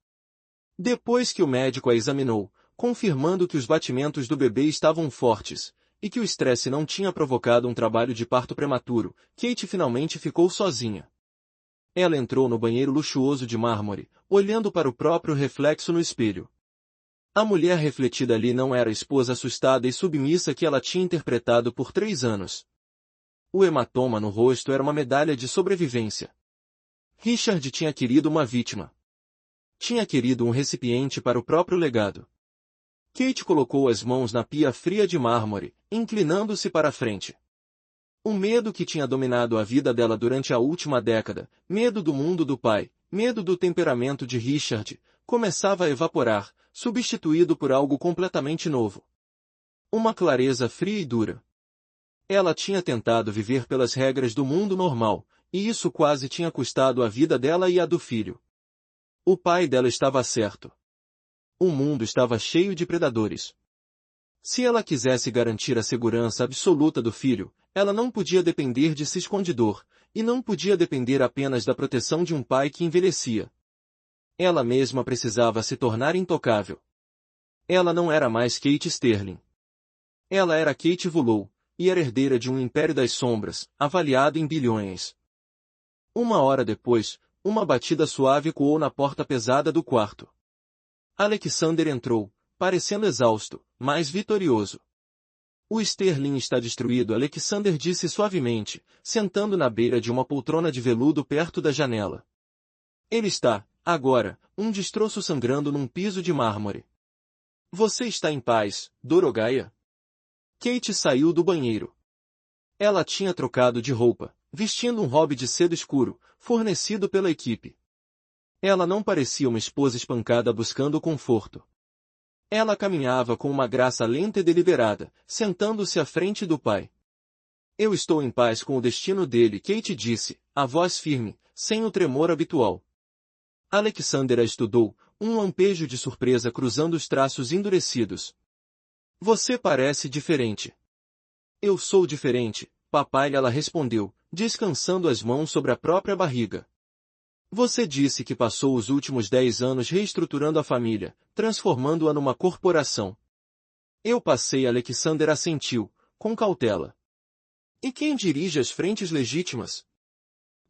A: Depois que o médico a examinou, confirmando que os batimentos do bebê estavam fortes, e que o estresse não tinha provocado um trabalho de parto prematuro, Kate finalmente ficou sozinha. Ela entrou no banheiro luxuoso de mármore, olhando para o próprio reflexo no espelho. A mulher refletida ali não era a esposa assustada e submissa que ela tinha interpretado por 3 anos. O hematoma no rosto era uma medalha de sobrevivência. Richard tinha querido uma vítima. Tinha querido um recipiente para o próprio legado. Kate colocou as mãos na pia fria de mármore, inclinando-se para a frente. O medo que tinha dominado a vida dela durante a última década, medo do mundo do pai, medo do temperamento de Richard, começava a evaporar, substituído por algo completamente novo. Uma clareza fria e dura. Ela tinha tentado viver pelas regras do mundo normal, e isso quase tinha custado a vida dela e a do filho. O pai dela estava certo. O mundo estava cheio de predadores. Se ela quisesse garantir a segurança absoluta do filho, ela não podia depender de seu escondidor, e não podia depender apenas da proteção de um pai que envelhecia. Ela mesma precisava se tornar intocável. Ela não era mais Kate Sterling. Ela era Kate Vulu, e era herdeira de um império das sombras, avaliado em bilhões. 1 hora depois, uma batida suave ecoou na porta pesada do quarto. Alexander entrou, parecendo exausto, mas vitorioso. O Sterling está destruído, Alexander disse suavemente, sentando na beira de uma poltrona de veludo perto da janela. Ele está, agora, um destroço sangrando num piso de mármore. Você está em paz, Dorogaia? Kate saiu do banheiro. Ela tinha trocado de roupa, vestindo um hobby de seda escuro, fornecido pela equipe. Ela não parecia uma esposa espancada buscando conforto. Ela caminhava com uma graça lenta e deliberada, sentando-se à frente do pai. Eu estou em paz com o destino dele, Kate disse, a voz firme, sem o tremor habitual. Alexander a estudou, um lampejo de surpresa cruzando os traços endurecidos. Você parece diferente. Eu sou diferente, papai, ela respondeu, descansando as mãos sobre a própria barriga. Você disse que passou os últimos 10 anos reestruturando a família, transformando-a numa corporação. Eu passei, Alexander assentiu, com cautela. E quem dirige as frentes legítimas?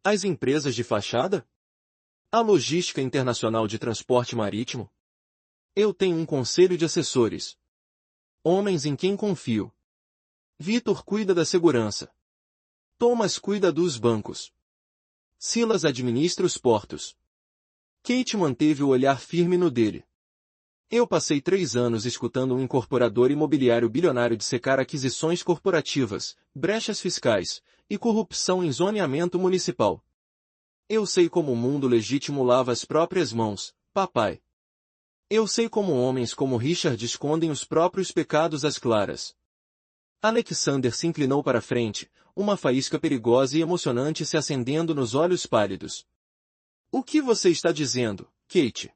A: As empresas de fachada? A logística internacional de transporte marítimo? Eu tenho um conselho de assessores. Homens em quem confio. Vitor cuida da segurança. Thomas cuida dos bancos. Silas administra os portos. Kate manteve o olhar firme no dele. Eu passei 3 anos escutando um incorporador imobiliário bilionário dissecar aquisições corporativas, brechas fiscais e corrupção em zoneamento municipal. Eu sei como o mundo legítimo lava as próprias mãos, papai. Eu sei como homens como Richard escondem os próprios pecados às claras. Alexander se inclinou para a frente, uma faísca perigosa e emocionante se acendendo nos olhos pálidos. O que você está dizendo, Kate?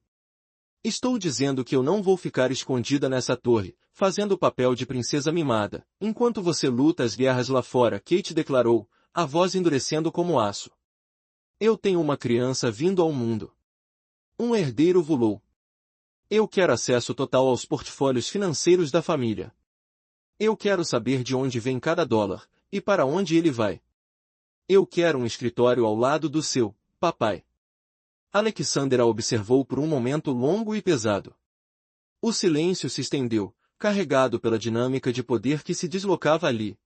A: Estou dizendo que eu não vou ficar escondida nessa torre, fazendo o papel de princesa mimada, enquanto você luta as guerras lá fora, Kate declarou, a voz endurecendo como aço. Eu tenho uma criança vindo ao mundo. Um herdeiro vulou. Eu quero acesso total aos portfólios financeiros da família. Eu quero saber de onde vem cada dólar, e para onde ele vai. Eu quero um escritório ao lado do seu, papai. Alexander a observou por um momento longo e pesado. O silêncio se estendeu, carregado pela dinâmica de poder que se deslocava ali.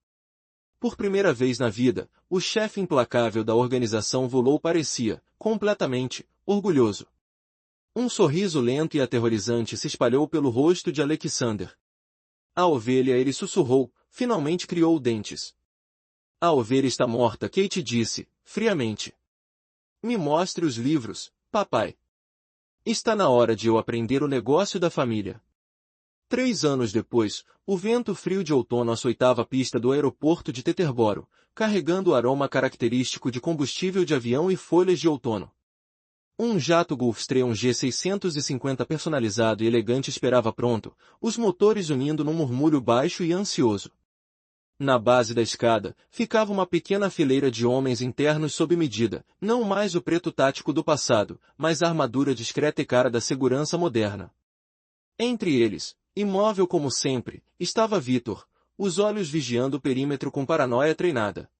A: Por primeira vez na vida, o chefe implacável da organização volou parecia, completamente, orgulhoso. Um sorriso lento e aterrorizante se espalhou pelo rosto de Alexander. A ovelha, ele sussurrou, finalmente criou dentes. A ovelha está morta, Kate disse, friamente. Me mostre os livros, papai. Está na hora de eu aprender o negócio da família. 3 anos depois, o vento frio de outono açoitava a pista do aeroporto de Teterboro, carregando o aroma característico de combustível de avião e folhas de outono. Um jato Gulfstream G650 personalizado e elegante esperava pronto, os motores unindo num murmúrio baixo e ansioso. Na base da escada, ficava uma pequena fileira de homens internos sob medida, não mais o preto tático do passado, mas a armadura discreta e cara da segurança moderna. Entre eles, imóvel como sempre, estava Vitor, os olhos vigiando o perímetro com paranoia treinada.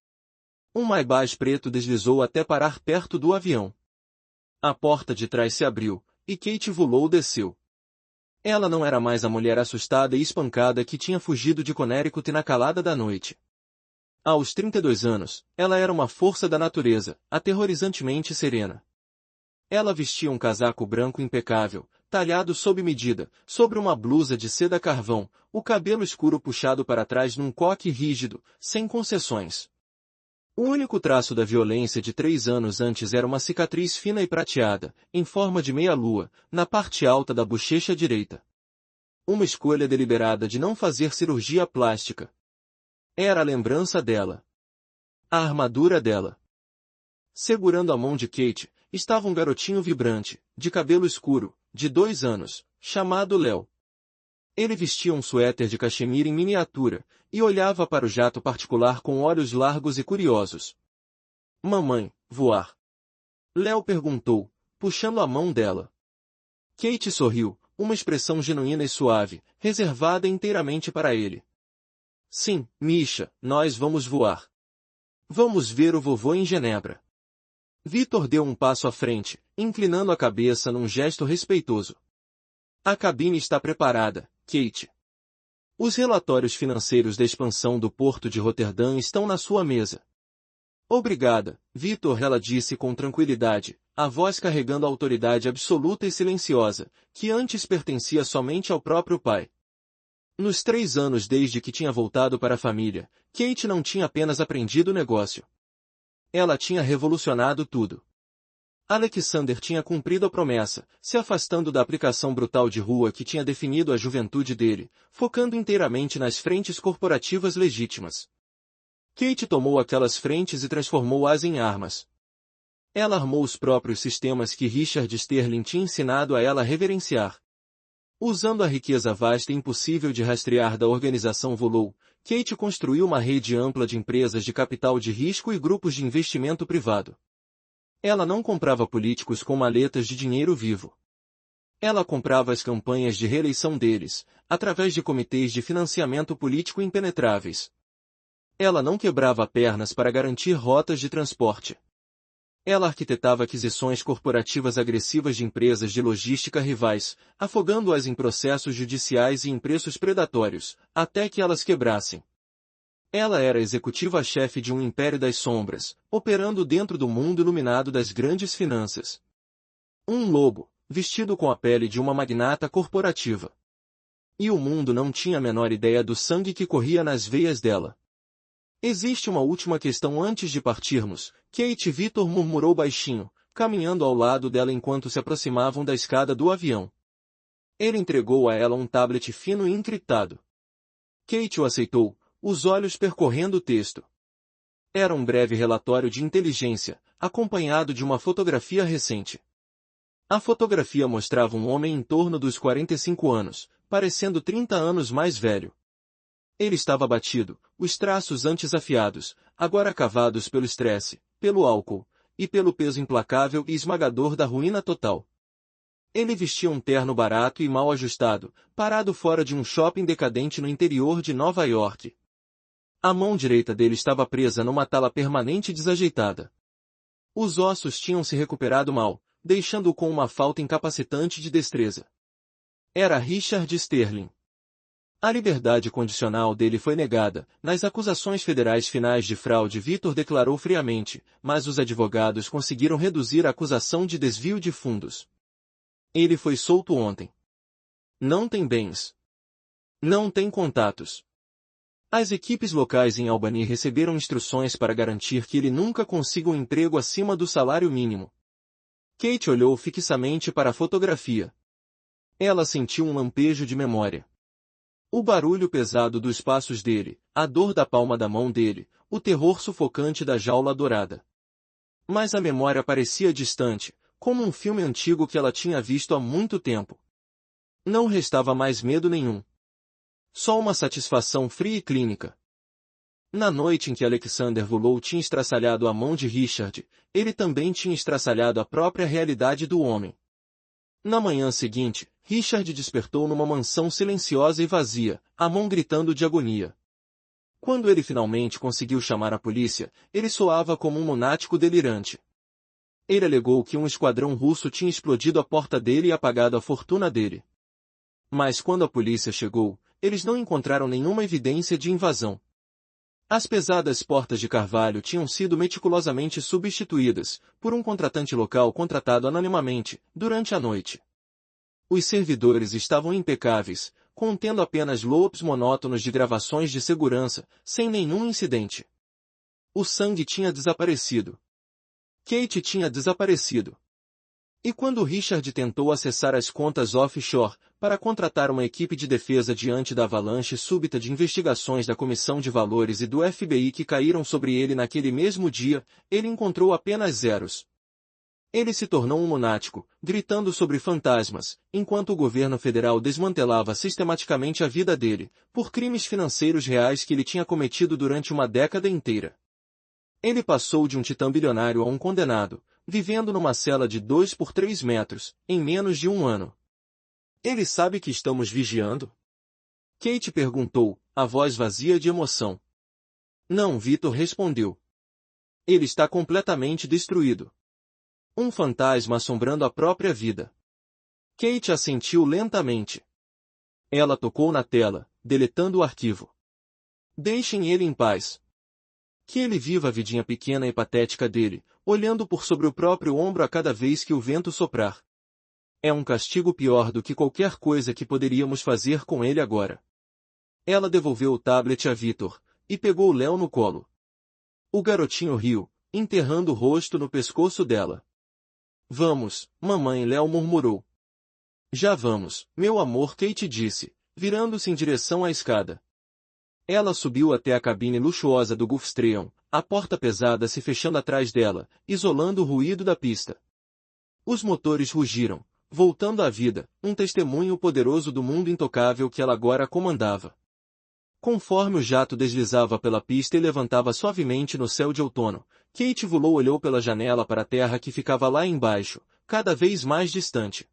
A: Um Maybach preto deslizou até parar perto do avião. A porta de trás se abriu, e Kate Vullow desceu. Ela não era mais a mulher assustada e espancada que tinha fugido de Connecticut na calada da noite. Aos 32 anos, ela era uma força da natureza, aterrorizantemente serena. Ela vestia um casaco branco impecável, talhado sob medida, sobre uma blusa de seda carvão, o cabelo escuro puxado para trás num coque rígido, sem concessões. O único traço da violência de 3 anos antes era uma cicatriz fina e prateada, em forma de meia-lua, na parte alta da bochecha direita. Uma escolha deliberada de não fazer cirurgia plástica. Era a lembrança dela. A armadura dela. Segurando a mão de Kate, estava um garotinho vibrante, de cabelo escuro, de 2 anos, chamado Léo. Ele vestia um suéter de cachemira em miniatura, e olhava para o jato particular com olhos largos e curiosos. Mamãe, voar? Léo perguntou, puxando a mão dela. Kate sorriu, uma expressão genuína e suave, reservada inteiramente para ele. Sim, Misha, nós vamos voar. Vamos ver o vovô em Genebra. Vitor deu um passo à frente, inclinando a cabeça num gesto respeitoso. A cabine está preparada, Kate. Os relatórios financeiros da expansão do porto de Roterdã estão na sua mesa. Obrigada, Vitor, ela disse com tranquilidade, a voz carregando a autoridade absoluta e silenciosa, que antes pertencia somente ao próprio pai. Nos 3 anos desde que tinha voltado para a família, Kate não tinha apenas aprendido o negócio. Ela tinha revolucionado tudo. Alexander tinha cumprido a promessa, se afastando da aplicação brutal de rua que tinha definido a juventude dele, focando inteiramente nas frentes corporativas legítimas. Kate tomou aquelas frentes e transformou-as em armas. Ela armou os próprios sistemas que Richard Sterling tinha ensinado a ela reverenciar. Usando a riqueza vasta e impossível de rastrear da organização Vullow, Kate construiu uma rede ampla de empresas de capital de risco e grupos de investimento privado. Ela não comprava políticos com maletas de dinheiro vivo. Ela comprava as campanhas de reeleição deles, através de comitês de financiamento político impenetráveis. Ela não quebrava pernas para garantir rotas de transporte. Ela arquitetava aquisições corporativas agressivas de empresas de logística rivais, afogando-as em processos judiciais e em preços predatórios, até que elas quebrassem. Ela era executiva-chefe de um império das sombras, operando dentro do mundo iluminado das grandes finanças. Um lobo, vestido com a pele de uma magnata corporativa. E o mundo não tinha a menor ideia do sangue que corria nas veias dela. Existe uma última questão antes de partirmos, Kate Victor murmurou baixinho, caminhando ao lado dela enquanto se aproximavam da escada do avião. Ele entregou a ela um tablet fino e encriptado. Kate o aceitou, os olhos percorrendo o texto. Era um breve relatório de inteligência, acompanhado de uma fotografia recente. A fotografia mostrava um homem em torno dos 45 anos, parecendo 30 anos mais velho. Ele estava abatido, os traços antes afiados, agora cavados pelo estresse, pelo álcool, e pelo peso implacável e esmagador da ruína total. Ele vestia um terno barato e mal ajustado, parado fora de um shopping decadente no interior de Nova York. A mão direita dele estava presa numa tala permanente desajeitada. Os ossos tinham se recuperado mal, deixando-o com uma falta incapacitante de destreza. Era Richard Sterling. A liberdade condicional dele foi negada. Nas acusações federais finais de fraude, Victor declarou friamente, mas os advogados conseguiram reduzir a acusação de desvio de fundos. Ele foi solto ontem. Não tem bens. Não tem contatos. As equipes locais em Albany receberam instruções para garantir que ele nunca consiga um emprego acima do salário mínimo. Kate olhou fixamente para a fotografia. Ela sentiu um lampejo de memória. O barulho pesado dos passos dele, a dor da palma da mão dele, o terror sufocante da jaula dourada. Mas a memória parecia distante, como um filme antigo que ela tinha visto há muito tempo. Não restava mais medo nenhum. Só uma satisfação fria e clínica. Na noite em que Alexander Vullow tinha estraçalhado a mão de Richard, ele também tinha estraçalhado a própria realidade do homem. Na manhã seguinte, Richard despertou numa mansão silenciosa e vazia, a mão gritando de agonia. Quando ele finalmente conseguiu chamar a polícia, ele soava como um lunático delirante. Ele alegou que um esquadrão russo tinha explodido a porta dele e apagado a fortuna dele. Mas quando a polícia chegou, eles não encontraram nenhuma evidência de invasão. As pesadas portas de carvalho tinham sido meticulosamente substituídas, por um contratante local contratado anonimamente, durante a noite. Os servidores estavam impecáveis, contendo apenas loops monótonos de gravações de segurança, sem nenhum incidente. O sangue tinha desaparecido. Kate tinha desaparecido. E quando Richard tentou acessar as contas offshore, para contratar uma equipe de defesa diante da avalanche súbita de investigações da Comissão de Valores e do FBI que caíram sobre ele naquele mesmo dia, ele encontrou apenas zeros. Ele se tornou um lunático, gritando sobre fantasmas, enquanto o governo federal desmantelava sistematicamente a vida dele, por crimes financeiros reais que ele tinha cometido durante uma década inteira. Ele passou de um titã bilionário a um condenado, vivendo numa cela de 2 por 3 metros, em menos de um ano. Ele sabe que estamos vigiando? Kate perguntou, a voz vazia de emoção. Não, Victor respondeu. Ele está completamente destruído. Um fantasma assombrando a própria vida. Kate assentiu lentamente. Ela tocou na tela, deletando o arquivo. Deixem ele em paz. Que ele viva a vidinha pequena e patética dele, olhando por sobre o próprio ombro a cada vez que o vento soprar. É um castigo pior do que qualquer coisa que poderíamos fazer com ele agora. Ela devolveu o tablet a Victor, e pegou Léo no colo. O garotinho riu, enterrando o rosto no pescoço dela. Vamos, mamãe, Léo murmurou. Já vamos, meu amor, Kate disse, virando-se em direção à escada. Ela subiu até a cabine luxuosa do Gulfstream, a porta pesada se fechando atrás dela, isolando o ruído da pista. Os motores rugiram, voltando à vida, um testemunho poderoso do mundo intocável que ela agora comandava. Conforme o jato deslizava pela pista e levantava suavemente no céu de outono, Kate Vullow olhou pela janela para a terra que ficava lá embaixo, cada vez mais distante.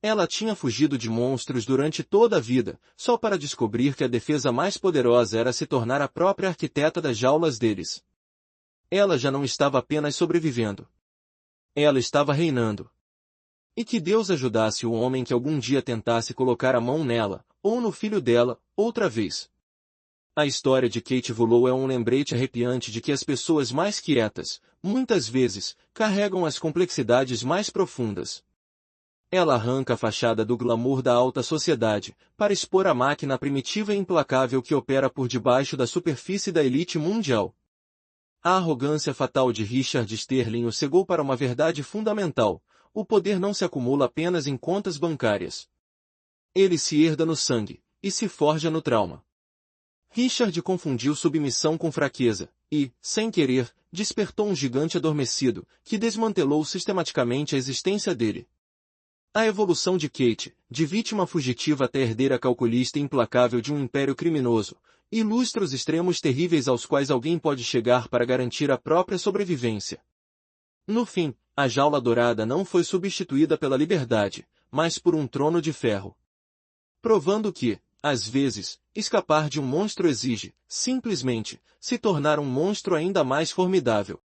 A: Ela tinha fugido de monstros durante toda a vida, só para descobrir que a defesa mais poderosa era se tornar a própria arquiteta das jaulas deles. Ela já não estava apenas sobrevivendo. Ela estava reinando. E que Deus ajudasse o homem que algum dia tentasse colocar a mão nela, ou no filho dela, outra vez. A história de Kate Volow é um lembrete arrepiante de que as pessoas mais quietas, muitas vezes, carregam as complexidades mais profundas. Ela arranca a fachada do glamour da alta sociedade, para expor a máquina primitiva e implacável que opera por debaixo da superfície da elite mundial. A arrogância fatal de Richard Sterling o cegou para uma verdade fundamental: o poder não se acumula apenas em contas bancárias. Ele se herda no sangue, e se forja no trauma. Richard confundiu submissão com fraqueza, e, sem querer, despertou um gigante adormecido, que desmantelou sistematicamente a existência dele. A evolução de Kate, de vítima fugitiva até herdeira calculista e implacável de um império criminoso, ilustra os extremos terríveis aos quais alguém pode chegar para garantir a própria sobrevivência. No fim, a jaula dourada não foi substituída pela liberdade, mas por um trono de ferro. Provando que, às vezes, escapar de um monstro exige, simplesmente, se tornar um monstro ainda mais formidável.